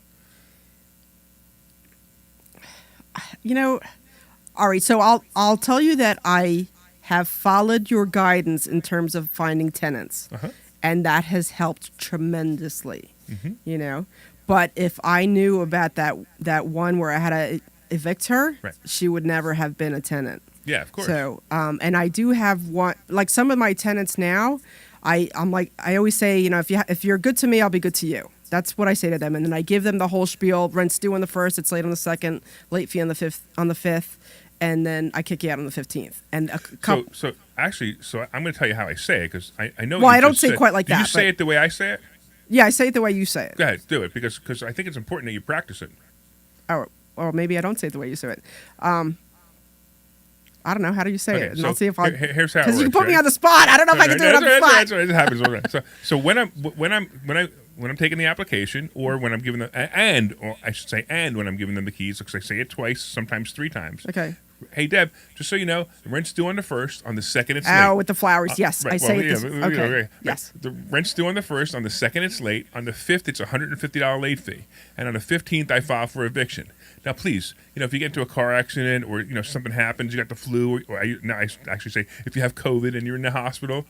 All right. So I'll tell you that I have followed your guidance in terms of finding tenants. Uh-huh. And that has helped tremendously, Mm-hmm. But if I knew about that one where I had to evict her, right, she would never have been a tenant. Yeah, of course. So, and I do have one, like some of my tenants now, I always say, if you're good to me, I'll be good to you. That's what I say to them, and then I give them the whole spiel. Rent's due on the 1st. It's late on the 2nd. Late fee on the 5th, and then I kick you out on the 15th. And a couple. So I'm going to tell you how I say it because I know. Well, I don't say it quite like that. Do you say it the way I say it? Yeah, I say it the way you say it. Go ahead, do it because I think it's important that you practice it. Or maybe I don't say it the way you say it. I don't know. How do you say it? And so I'll see if I. Here's how it works. Because you can put me on the spot. I don't know if I can do it on the spot. That's right. It happens all the time. So when I'm taking the application, or when I'm giving them, or I should say, when I'm giving them the keys, because I say it twice, sometimes 3 times. Okay. Hey Deb, just so you know, the rent's due on the 1st. On the 2nd, it's late. Oh, with the flowers. Yes, right. I say Well, it. yeah, Okay. Yes. The rent's due on the 1st. On the 2nd, it's late. On the 5th, it's $150 late fee. And on the 15th, I file for eviction. Now, please, if you get into a car accident or something happens, you got the flu, or I actually say if you have COVID and you're in the hospital,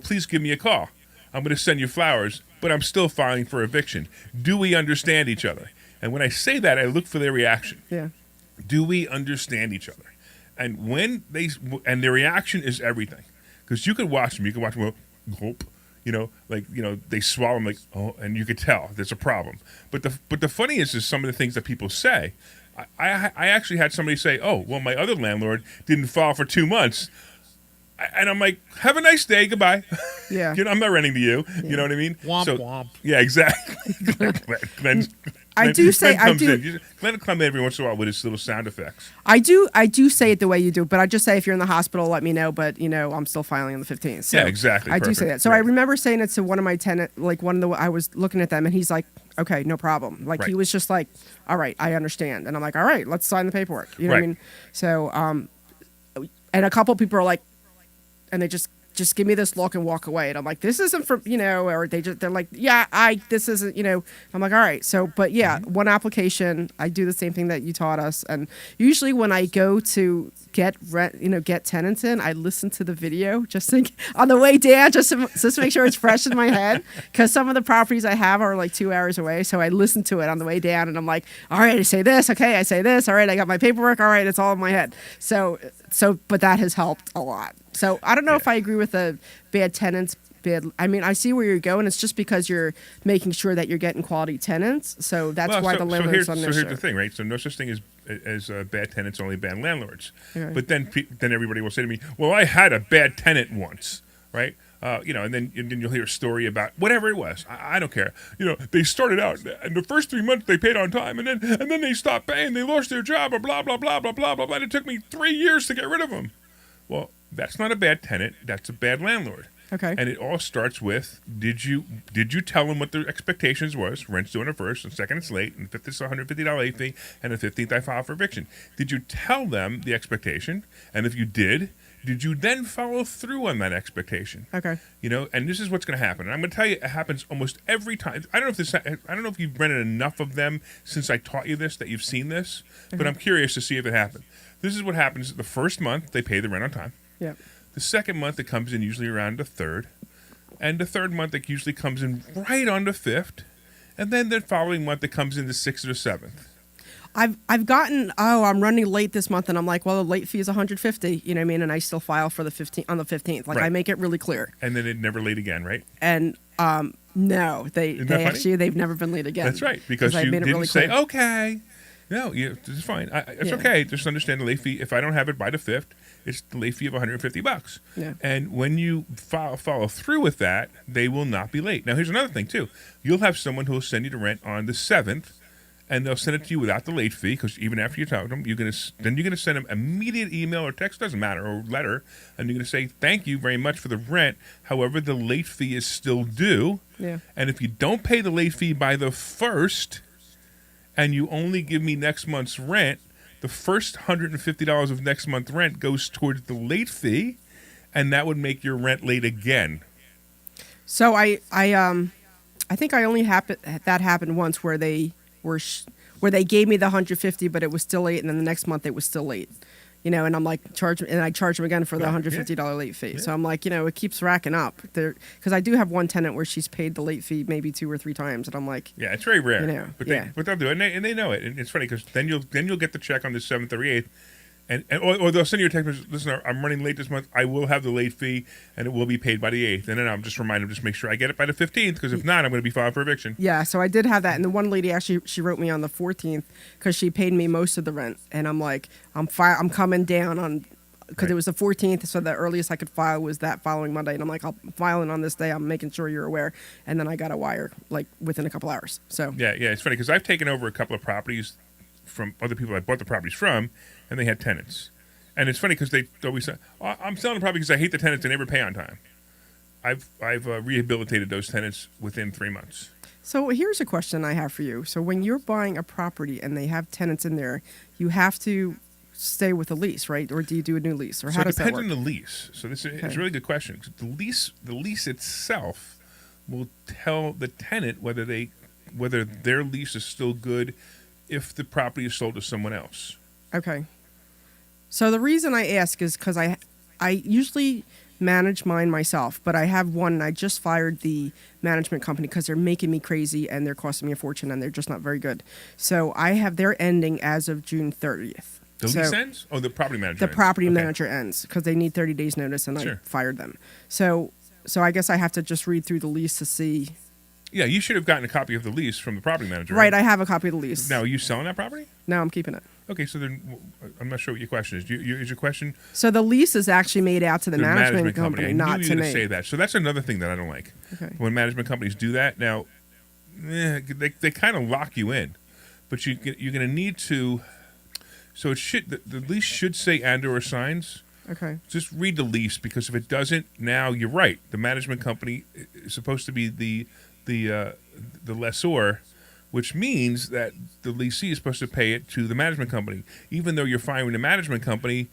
please give me a call. I'm going to send you flowers, but I'm still filing for eviction. Do we understand each other? And when I say that, I look for their reaction. Yeah. Do we understand each other? And when their reaction is everything, because you could watch them. You can watch them go, gulp, they swallow them like, oh, and you could tell there's a problem. But the funniest is some of the things that people say. I actually had somebody say, oh, well, my other landlord didn't file for 2 months. And I'm like, have a nice day, goodbye. Yeah. I'm not renting to you. Yeah. You know what I mean? Womp womp. Yeah, exactly. Glenn will come in every once in a while with his little sound effects. I do say it the way you do, but I just say if you're in the hospital, let me know. But I'm still filing on the 15th. So yeah, exactly. I do say that. So right. I remember saying it to one of my tenant, I was looking at them, and he's like, okay, no problem. Like, right. He was just like, all right, I understand. And I'm like, all right, let's sign the paperwork. You know right. what I mean? So, and a couple people are like, and they just give me this look and walk away. And I'm like, this isn't for, or they're like, yeah, this isn't, I'm like, all right. So, but yeah, one application, I do the same thing that you taught us. And usually when I go to get tenants in, I listen to the video just on the way down, just to make sure it's fresh in my head. Cause some of the properties I have are like 2 hours away. So I listen to it on the way down and I'm like, all right, I say this. Okay. I say this. All right. I got my paperwork. All right. It's all in my head. So, but that has helped a lot. So I don't know if I agree with the bad tenants. I mean, I see where you're going. It's just because you're making sure that you're getting quality tenants. So that's why the landlords on this. So here's the thing, right? So no such thing as bad tenants, only bad landlords. Okay. But then everybody will say to me, well, I had a bad tenant once, right? And then you'll hear a story about whatever it was. I don't care. They started out, and the first 3 months they paid on time, and then they stopped paying. They lost their job, or blah blah blah blah blah blah blah. And it took me 3 years to get rid of them. Well, that's not a bad tenant. That's a bad landlord. Okay. And it all starts with, did you tell them what their expectations was? Rent's due on the 1st, and 2nd it's late, and 5th it's $150 late fee, and the 15th I file for eviction. Did you tell them the expectation? And if you did you then follow through on that expectation? Okay. And this is what's going to happen. And I'm going to tell you, it happens almost every time. I don't know if you've rented enough of them since I taught you this that you've seen this, but I'm curious to see if it happened. This is what happens. The first month they pay the rent on time. Yeah. The second month it comes in usually around the 3rd, and the third month it usually comes in right on the 5th, and then the following month it comes in the 6th or the 7th. I've gotten, I'm running late this month, and I'm like, well, the late fee is $150, you know what I mean? And I still file for the 15th on the 15th. Like, right. I make it really clear. And then it never late again, right? And no, they've never been late again. That's right, because you didn't really say, clear. okay. No, it's fine. It's okay. Just understand the late fee. If I don't have it by the 5th, it's the late fee of $150. Yeah. And when you follow through with that, they will not be late. Now, here's another thing, too. You'll have someone who will send you the rent on the 7th, and they'll send it to you without the late fee, because even after you talk to them, you're going to send them immediate email or text, doesn't matter, or letter, and you're going to say, thank you very much for the rent. However, the late fee is still due. Yeah. And if you don't pay the late fee by the 1st, and you only give me next month's rent, the first $150 of next month's rent goes towards the late fee, and that would make your rent late again. So I think I only that happened once where they gave me the $150, but it was still late, and then the next month it was still late. And I'm like, I charge them again for the $150 late fee. Yeah. So I'm like, it keeps racking up there, because I do have one tenant where she's paid the late fee maybe 2 or 3 times, and I'm like, yeah, it's very rare, but they'll do it, and they know it. And it's funny because then you'll get the check on the 7th or 8th, or they'll send you a text message, listen, I'm running late this month. I will have the late fee, and it will be paid by the 8th. And then I'll just remind them, just make sure I get it by the 15th, because if not, I'm going to be filed for eviction. Yeah, so I did have that. And the one lady actually, she wrote me on the 14th because she paid me most of the rent. And I'm like, I'm coming down on, because it was the 14th, so the earliest I could file was that following Monday. And I'm like, I'm filing on this day. I'm making sure you're aware. And then I got a wire, like, within a couple hours. So Yeah, it's funny, because I've taken over a couple of properties from other people I bought the properties from, and they had tenants. And it's funny because they always say, oh, I'm selling the property because I hate the tenants and never pay on time. I've rehabilitated those tenants within 3 months. So here's a question I have for you. So when you're buying a property and they have tenants in there, you have to stay with the lease, right? Or do you do a new lease? Or how does that work? It depends on the lease. So it's a really good question. The lease itself will tell the tenant whether their lease is still good if the property is sold to someone else. Okay. So the reason I ask is because I usually manage mine myself, but I have one, and I just fired the management company because they're making me crazy and they're costing me a fortune and they're just not very good. So they're ending as of June 30th. The lease ends? Oh, the property manager The property manager ends because they need 30 days notice, and I fired them. So I guess I have to just read through the lease to see. Yeah, you should have gotten a copy of the lease from the property manager. Right, I have a copy of the lease. Now, are you selling that property? No, I'm keeping it. Okay, so then I'm not sure what your question is. Is your question? So the lease is actually made out to the management company, not to me. I knew you were going to say that. So that's another thing that I don't like. Okay. When management companies do that, now, they kind of lock you in. But you're going to need to, so the lease should say and/or signs. Okay. Just read the lease, because if it doesn't, now you're right. The management company is supposed to be the lessor, which means that the lessee is supposed to pay it to the management company. Even though you're firing the management company,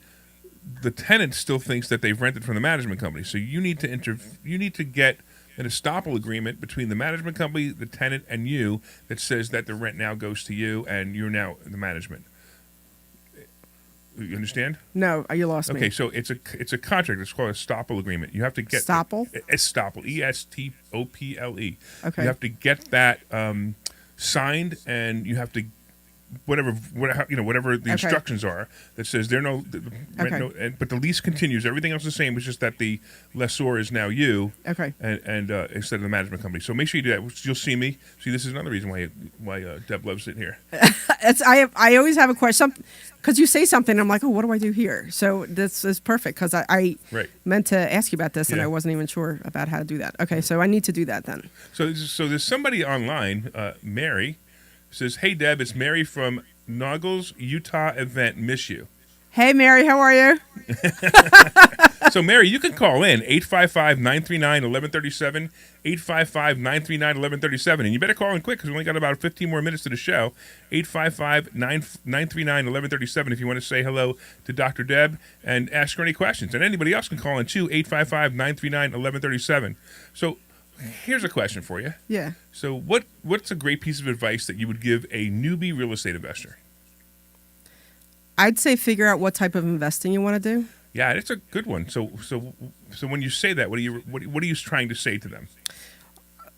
the tenant still thinks that they've rented from the management company. So you need to get an estoppel agreement between the management company, the tenant, and you that says that the rent now goes to you and you're now the management. You understand? No, you lost me. Okay, so it's a contract. It's called a estoppel agreement. You have to get Estoppel? Estoppel, ESTOPLE. Okay. You have to get that signed, and you have to whatever the instructions are that says but the lease continues. Everything else is the same. It's just that the lessor is now you. Okay. And instead of the management company. So make sure you do that. You'll see me. See, this is another reason why Deb loves sitting here. I always have a question because you say something. I'm like, oh, what do I do here? So this is perfect because I meant to ask you about this and I wasn't even sure about how to do that. Okay, so I need to do that then. So there's somebody online, Mary, says, "Hey Deb, it's Mary from Noggles, Utah event. Miss you." Hey Mary, how are you? So Mary, you can call in 855-939-1137, 855-939-1137, and you better call in quick because we only got about 15 more minutes to the show. 855-939-1137 if you want to say hello to Dr. Deb and ask her any questions. And anybody else can call in too, 855-939-1137. So here's a question for you. Yeah. So what's a great piece of advice that you would give a newbie real estate investor? I'd say figure out what type of investing you want to do. Yeah, it's a good one. So when you say that, what are you trying to say to them?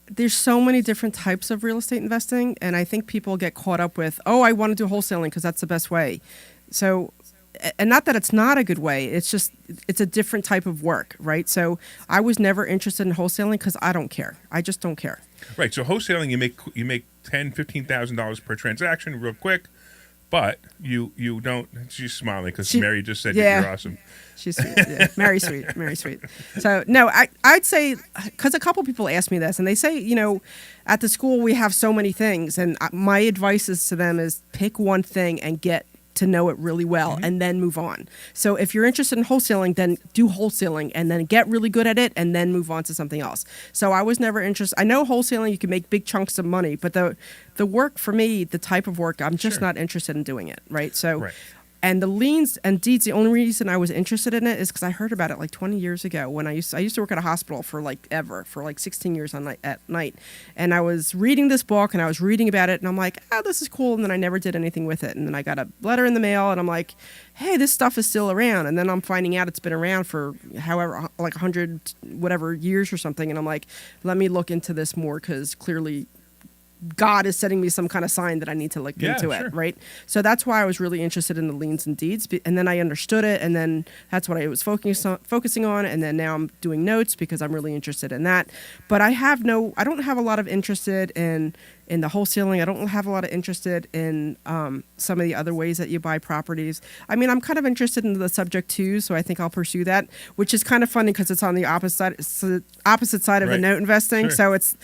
There's so many different types of real estate investing, and I think people get caught up with, oh, I want to do wholesaling because that's the best way. So, and not that it's not a good way. It's just it's a different type of work, right? So I was never interested in wholesaling because I don't care. I just don't care. Right. So wholesaling, you make $10,000-$15,000 per transaction, real quick. But you don't. She's smiling because Mary just said you're awesome. She's sweet. Yeah. Very sweet. So no, I'd say because a couple people ask me this, and they say, at the school we have so many things, and my advice is to them is pick one thing and get to know it really well, and then move on. So if you're interested in wholesaling, then do wholesaling and then get really good at it and then move on to something else. So I was never interested. I know wholesaling, you can make big chunks of money, but the work for me, the type of work, I'm just not interested in doing it, right? So and the liens and deeds, the only reason I was interested in it is because I heard about it like 20 years ago when I used to work at a hospital for 16 years at night. And I was reading this book and I was reading about it and I'm like, oh, this is cool. And then I never did anything with it. And then I got a letter in the mail and I'm like, hey, this stuff is still around. And then I'm finding out it's been around for however, like 100 whatever years or something. And I'm like, let me look into this more because clearly God is sending me some kind of sign that I need to look into sure. it, right? So that's why I was really interested in the liens and deeds, and then I understood it, and then that's what I was focusing on, and then now I'm doing notes because I'm really interested in that. But I don't have a lot of interested in the wholesaling. I don't have a lot of interested in some of the other ways that you buy properties. I mean, I'm kind of interested in the subject too, so I think I'll pursue that, which is kind of funny because it's on the opposite side of the Right. note investing. Sure. So it's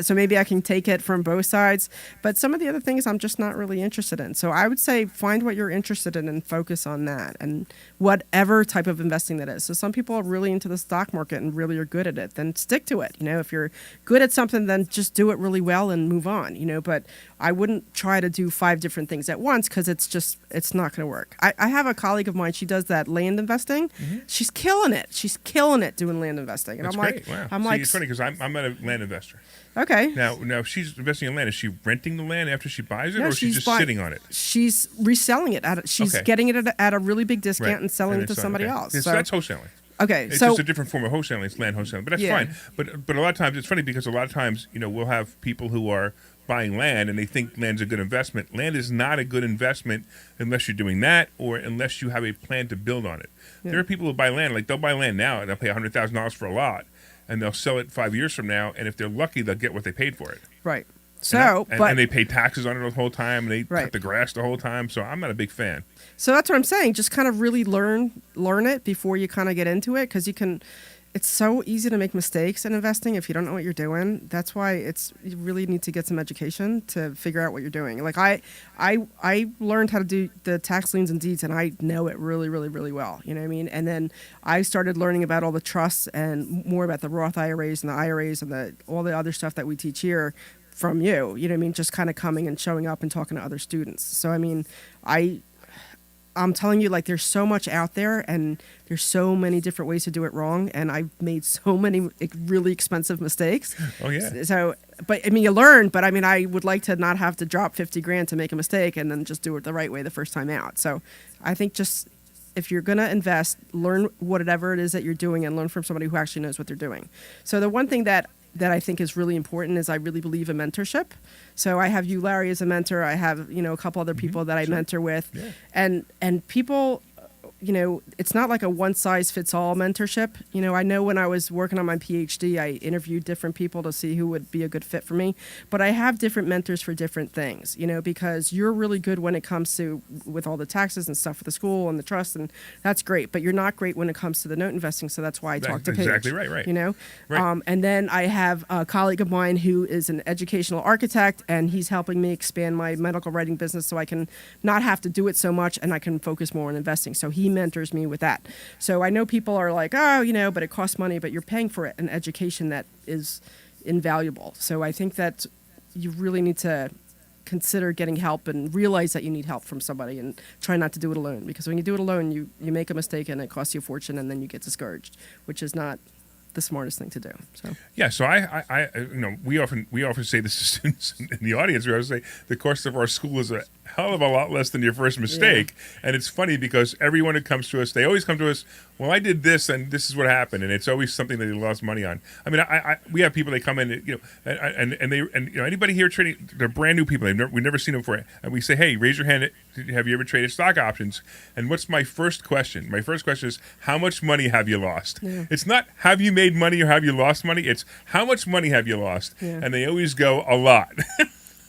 so maybe I can take it from both sides. But some of the other things I'm just not really interested in. So I would say find what you're interested in and focus on that, and whatever type of investing that is. So some people are really into the stock market and really are good at it, then stick to it. If you're good at something, then just do it really well and move on. But I wouldn't try to do 5 different things at once because it's not going to work. I have a colleague of mine, she does that land investing. Mm-hmm. She's killing it. She's killing it doing land investing. And That's I'm great. like, Wow. See, it's funny because I'm not a land investor. Okay. Now, if she's investing in land, is she renting the land after she buys it, No, or is she just sitting on it? She's reselling it. She's Okay. getting it at a really big discount Right. and selling it to it's somebody okay. else. Yeah, so that's wholesaling. Okay. It's So just a different form of wholesaling. It's land wholesaling, but that's Yeah. fine. But a lot of times it's funny because a lot of times we'll have people who are buying land and they think land's a good investment. Land is not a good investment unless you're doing that or unless you have a plan to build on it. Yeah. There are people who buy land, like they'll buy land now and they'll pay $100,000 for a lot and they'll sell it 5 years from now, and if they're lucky they'll get what they paid for it. right. So, and they pay taxes on it the whole time, and they Right. cut the grass the whole time, so I'm not a big fan. So that's what I'm saying. Just kind of really learn it before you kind of get into it, because it's so easy to make mistakes in investing if you don't know what you're doing. That's why you really need to get some education to figure out what you're doing. Like I learned how to do the tax liens and deeds, and I know it really, really, really well. You know what I mean? And then I started learning about all the trusts and more about the Roth IRAs and the IRAs and all the other stuff that we teach here from you. You know what I mean? Just kind of coming and showing up and talking to other students. So I mean, I'm telling you, like, there's so much out there, and there's so many different ways to do it wrong, and I've made so many really expensive mistakes. Oh yeah. So, but I mean, you learn. But I mean, I would like to not have to drop $50,000 to make a mistake, and then just do it the right way the first time out. So, I think just if you're gonna invest, learn whatever it is that you're doing, and learn from somebody who actually knows what they're doing. So the one thing that I think is really important is I really believe in mentorship. So I have you, Larry, as a mentor. I have, a couple other people that I mentor with. Yeah. And people, it's not like a one-size-fits-all mentorship. I know when I was working on my PhD, I interviewed different people to see who would be a good fit for me. But I have different mentors for different things, because you're really good when it comes to with all the taxes and stuff for the school and the trust, and that's great. But you're not great when it comes to the note investing, so that's why I talk to Paige. Exactly right. Right. And then I have a colleague of mine who is an educational architect, and he's helping me expand my medical writing business so I can not have to do it so much, and I can focus more on investing. So he mentors me with that. So I know people are like, oh, but it costs money, but you're paying for it, an education that is invaluable. So I think that you really need to consider getting help and realize that you need help from somebody, and try not to do it alone, because when you do it alone, you make a mistake and it costs you a fortune, and then you get discouraged, which is not the smartest thing to do. So Yeah, so I we often say this to students in the audience. We always say the cost of our school is a hell of a lot less than your first mistake, and it's funny because everyone who comes to us, they always come to us. Well, I did this, and this is what happened, and it's always something that they lost money on. I mean, we have people that come in, and anybody here trading, they're brand new people. We've never seen them before, and we say, hey, raise your hand. Have you ever traded stock options? And what's my first question? My first question is, how much money have you lost? Yeah. It's not have you made money or have you lost money. It's how much money have you lost? Yeah. And they always go a lot.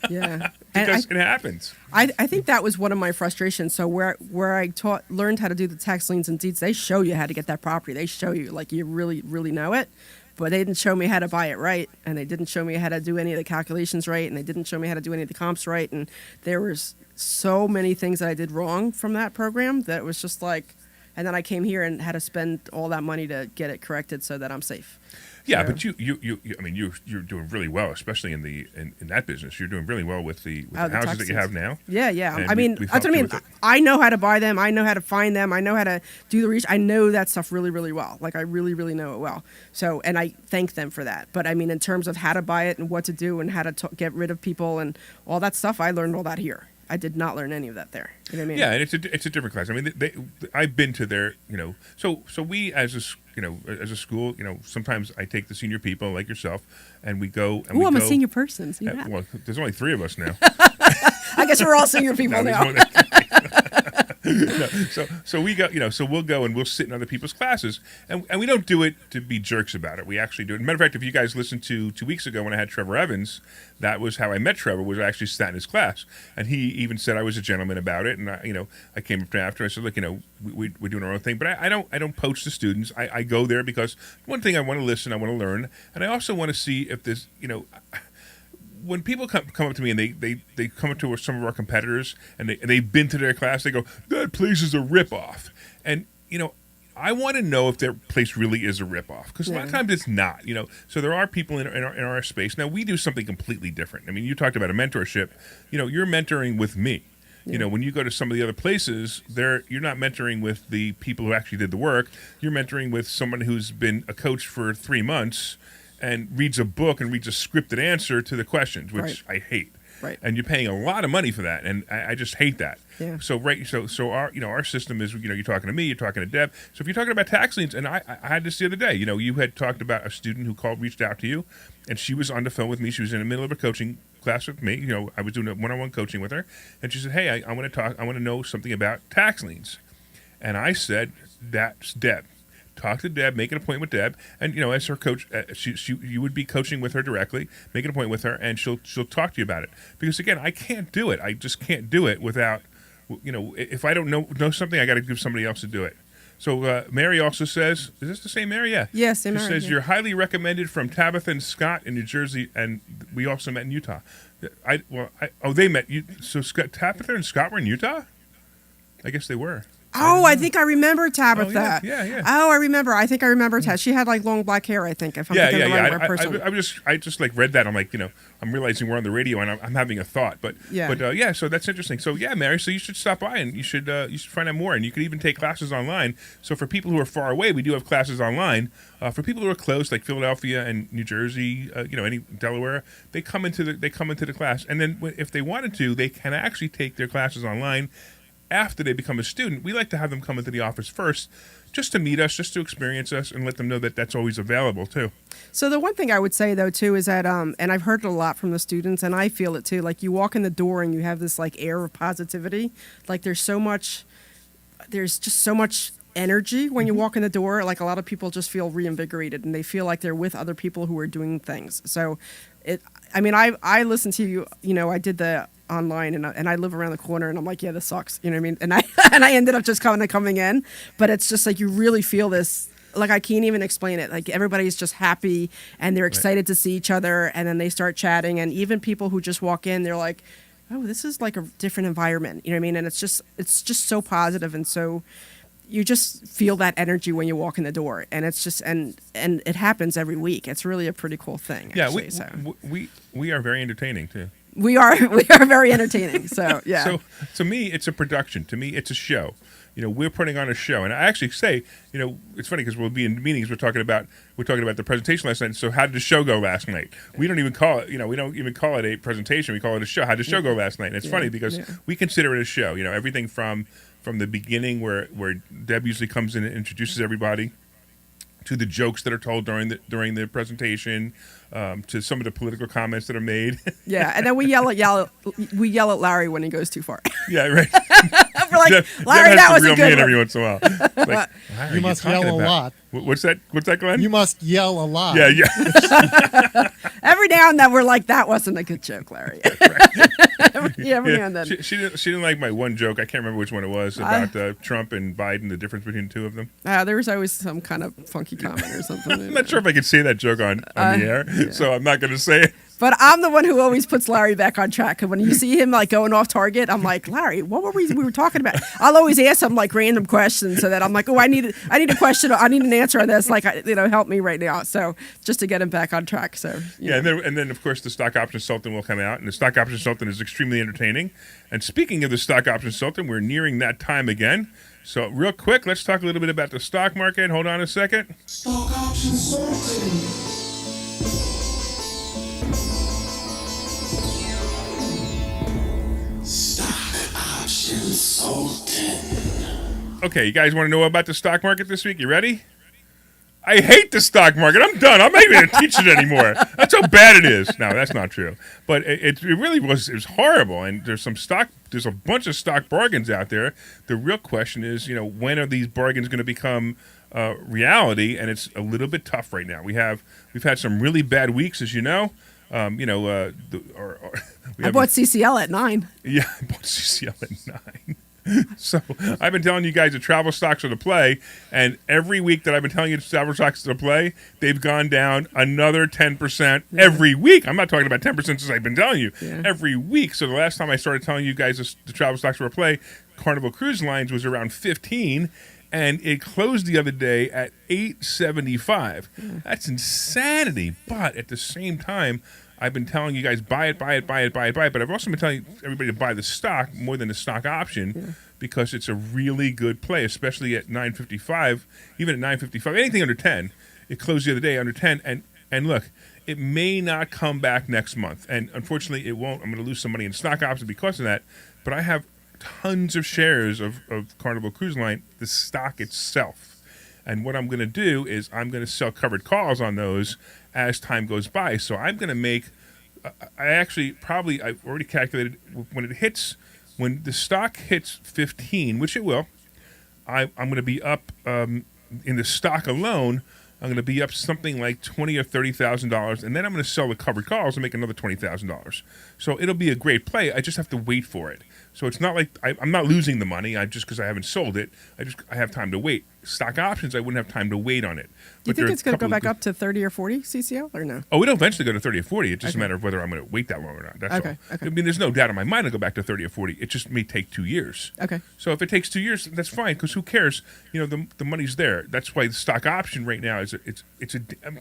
yeah. Because it happens. I think that was one of my frustrations. So where I learned how to do the tax liens and deeds, they show you how to get that property. They show you, like, you really, really know it. But they didn't show me how to buy it right, and they didn't show me how to do any of the calculations right, and they didn't show me how to do any of the comps right. And there was so many things that I did wrong from that program that it was just like, and then I came here and had to spend all that money to get it corrected so that I'm safe. Yeah, So- but you're doing really well, especially in that business. You're doing really well with the the houses that taxes. you have now. Yeah. And I mean, we've that's what I mean. helped you with it. I know how to buy them. I know how to find them. I know how to do the research. I know that stuff really, really well. Like, I really, really know it well. So, and I thank them for that. But I mean, in terms of how to buy it and what to do and how to get rid of people and all that stuff, I learned all that here. I did not learn any of that there. You know what I mean? Yeah, and it's a different class. I mean, I've been to their, so we as a school, sometimes I take the senior people like yourself, and we go. And I'm a senior person. So well, there's only 3 of us now. I guess we're all senior people now. No, so we go, so we'll go and we'll sit in other people's classes, and we don't do it to be jerks about it. We actually do it. Matter of fact, if you guys listened to 2 weeks ago when I had Trevor Evans, that was how I met Trevor. Was I actually sat in his class, and he even said I was a gentleman about it. And I came up to him after. I said, look, we're doing our own thing, but I don't poach the students. I go there because one thing, I want to listen, I want to learn, and I also want to see if there's when people come up to me and they come up to some of our competitors and they've been to their class, they go, that place is a ripoff. And, I want to know if their place really is a ripoff, because a lot of times it's not, So there are people in our space. Now, we do something completely different. I mean, you talked about a mentorship. You're mentoring with me. When you go to some of the other places, you're not mentoring with the people who actually did the work. You're mentoring with someone who's been a coach for 3 months and reads a book and reads a scripted answer to the questions, which I hate. Right. And you're paying a lot of money for that, and I just hate that. Yeah. So our system is, you're talking to me, you're talking to Deb. So if you're talking about tax liens, and I had this the other day, you had talked about a student who reached out to you, and she was on the phone with me. She was in the middle of a coaching class with me. I was doing a one-on-one coaching with her, and she said, hey, I want to know something about tax liens. And I said, that's Deb. Talk to Deb, make an appointment with Deb, and as her coach, you would be coaching with her directly. Make an appointment with her, and she'll talk to you about it. Because again, I can't do it. I just can't do it without, if I don't know something, I got to give somebody else to do it. So Mary also says, is this the same Mary? Yeah. Yes, same Mary. She says, you're highly recommended from Tabitha and Scott in New Jersey, and we also met in Utah. They met you. So Tabitha and Scott were in Utah? I guess they were. Oh, I think I remember Tabitha. Oh, yeah. Oh, I remember. I think I remember Tabitha. She had like long black hair, I think. If I'm thinking of the right person. I just like read that. I'm like, I'm realizing we're on the radio and I'm having a thought. But so that's interesting. So yeah, Mary, so you should stop by and you should find out more. And you could even take classes online. So for people who are far away, we do have classes online. For people who are close, like Philadelphia and New Jersey, any Delaware, they come into the class. And then if they wanted to, they can actually take their classes online. After they become a student, we like to have them come into the office first, just to meet us, just to experience us, and let them know that that's always available too. So the one thing I would say though too is that, and I've heard it a lot from the students, and I feel it too. Like you walk in the door and you have this like air of positivity. Like there's just so much energy when you walk in the door. Like a lot of people just feel reinvigorated and they feel like they're with other people who are doing things. So I listen to you. I did the online and I live around the corner and I'm like, yeah, this sucks. You know what I mean? And I ended up just coming in, but it's just like you really feel this. Like I can't even explain it. Like everybody's just happy and they're excited to see each other, and then they start chatting, and even people who just walk in, they're like, oh, this is like a different environment. You know what I mean? And it's just so positive, and so you just feel that energy when you walk in the door, and it's just and it happens every week. It's really a pretty cool thing. Actually, we are very entertaining too. We are very entertaining. So yeah. So to me, it's a production. To me, it's a show. We're putting on a show, and I actually say, it's funny because we'll be in meetings. We're talking about the presentation last night. So how did the show go last night? We don't even call it, we don't even call it a presentation. We call it a show. How did the show go last night? And it's funny because we consider it a show. Everything from the beginning where Deb usually comes in and introduces everybody, to the jokes that are told during the presentation, to some of the political comments that are made. Yeah, and then we yell at Larry when he goes too far. Yeah, right. We're like, Larry, that was a good one. Every once in a while. Like, you must yell a lot. What's that, Glenn? You must yell a lot. Yeah. Every now and then we're like, that wasn't a good joke, Larry. Every now and then. She didn't like my one joke. I can't remember which one it was, about Trump and Biden, the difference between the two of them. There was always some kind of funky comment or something. I'm not sure if I could say that joke on the air, so I'm not going to say it. But I'm the one who always puts Larry back on track. Because when you see him like going off target, I'm like, Larry, what were we were talking about? I'll always ask him like random questions so that I'm like, oh, I need a question. I need an answer on this. Like, help me right now. So just to get him back on track. So yeah, and then of course the stock option consultant will come out, and the stock option consultant is extremely entertaining. And speaking of the stock option consultant, we're nearing that time again. So real quick, let's talk a little bit about the stock market. Hold on a second. Stock option consultant. Stock consultant. Okay, you guys want to know about the stock market this week? You ready? I hate the stock market. I'm done. I'm not even going to teach it anymore. That's how bad it is. No, that's not true. But it really was. It was horrible. And there's a bunch of stock bargains out there. The real question is, when are these bargains going to become reality? And it's a little bit tough right now. We've had some really bad weeks, as you know. I bought CCL at 9. Yeah, I bought CCL at 9. So I've been telling you guys that travel stocks are the play, and every week that I've been telling you travel stocks are the play, they've gone down another 10% every week. I'm not talking about 10% since I've been telling you every week. So the last time I started telling you guys the travel stocks were a play, Carnival Cruise Lines was around 15, and it closed the other day at 875. That's insanity. But at the same time, I've been telling you guys, buy it. But I've also been telling everybody to buy the stock more than the stock option because it's a really good play, especially at 955, even at 955, anything under 10. It closed the other day under 10. And look, it may not come back next month. And unfortunately, it won't. I'm going to lose some money in stock options because of that. But I have tons of shares of Carnival Cruise Line, the stock itself. And what I'm going to do is I'm going to sell covered calls on those as time goes by. So I'm going to make, I've already calculated when the stock hits 15, which it will, I'm going to be up in the stock alone. I'm going to be up something like $20,000 or $30,000, and then I'm going to sell the covered calls and make another $20,000. So it'll be a great play. I just have to wait for it. So it's not like I'm not losing the money. Just because I haven't sold it, I have time to wait. Stock options, I wouldn't have time to wait on it. Do you think it's going to go back up to 30 or 40 CCL or no? Oh, it'll eventually go to 30 or 40. It's just a matter of whether I'm going to wait that long or not. That's all. Okay. I mean, there's no doubt in my mind it'll go back to 30 or 40. It just may take 2 years. Okay. So if it takes 2 years, that's fine because who cares? The money's there. That's why the stock option right now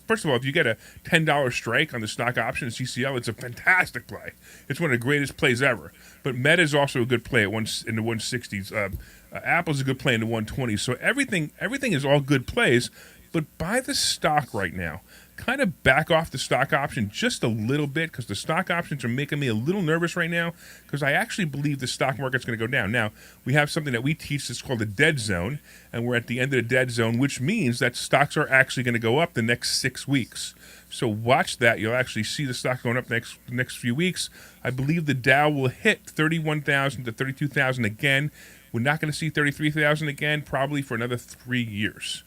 first of all, if you get a $10 strike on the stock option in CCL, it's a fantastic play. It's one of the greatest plays ever. But Meta is also a good play in the 160s. Apple's a good play in the 120s. So everything is all good plays. But buy the stock right now. Kind of back off the stock option just a little bit because the stock options are making me a little nervous right now because I actually believe the stock market's going to go down. Now, we have something that we teach that's called the dead zone, and we're at the end of the dead zone, which means that stocks are actually going to go up the next 6 weeks. So watch that. You'll actually see the stock going up the next few weeks. I believe the Dow will hit 31,000 to 32,000 again. We're not going to see 33,000 again probably for another 3 years.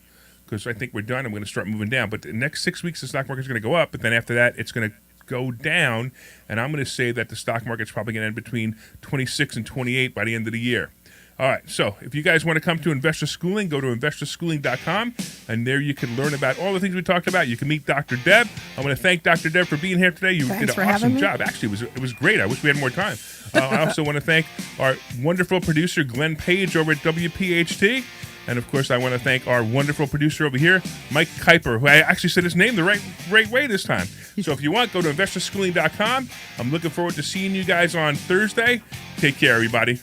Because I think we're done. I'm going to start moving down. But the next 6 weeks, the stock market's going to go up. But then after that, it's going to go down. And I'm going to say that the stock market's probably going to end between 26 and 28 by the end of the year. All right. So if you guys want to come to Investor Schooling, go to investorschooling.com. And there you can learn about all the things we talked about. You can meet Dr. Deb. I want to thank Dr. Deb for being here today. You did an awesome job. Actually, it was great. I wish we had more time. I also want to thank our wonderful producer, Glenn Page, over at WPHT. And, of course, I want to thank our wonderful producer over here, Mike Kuiper, who I actually said his name the right way this time. So if you want, go to investorschooling.com. I'm looking forward to seeing you guys on Thursday. Take care, everybody.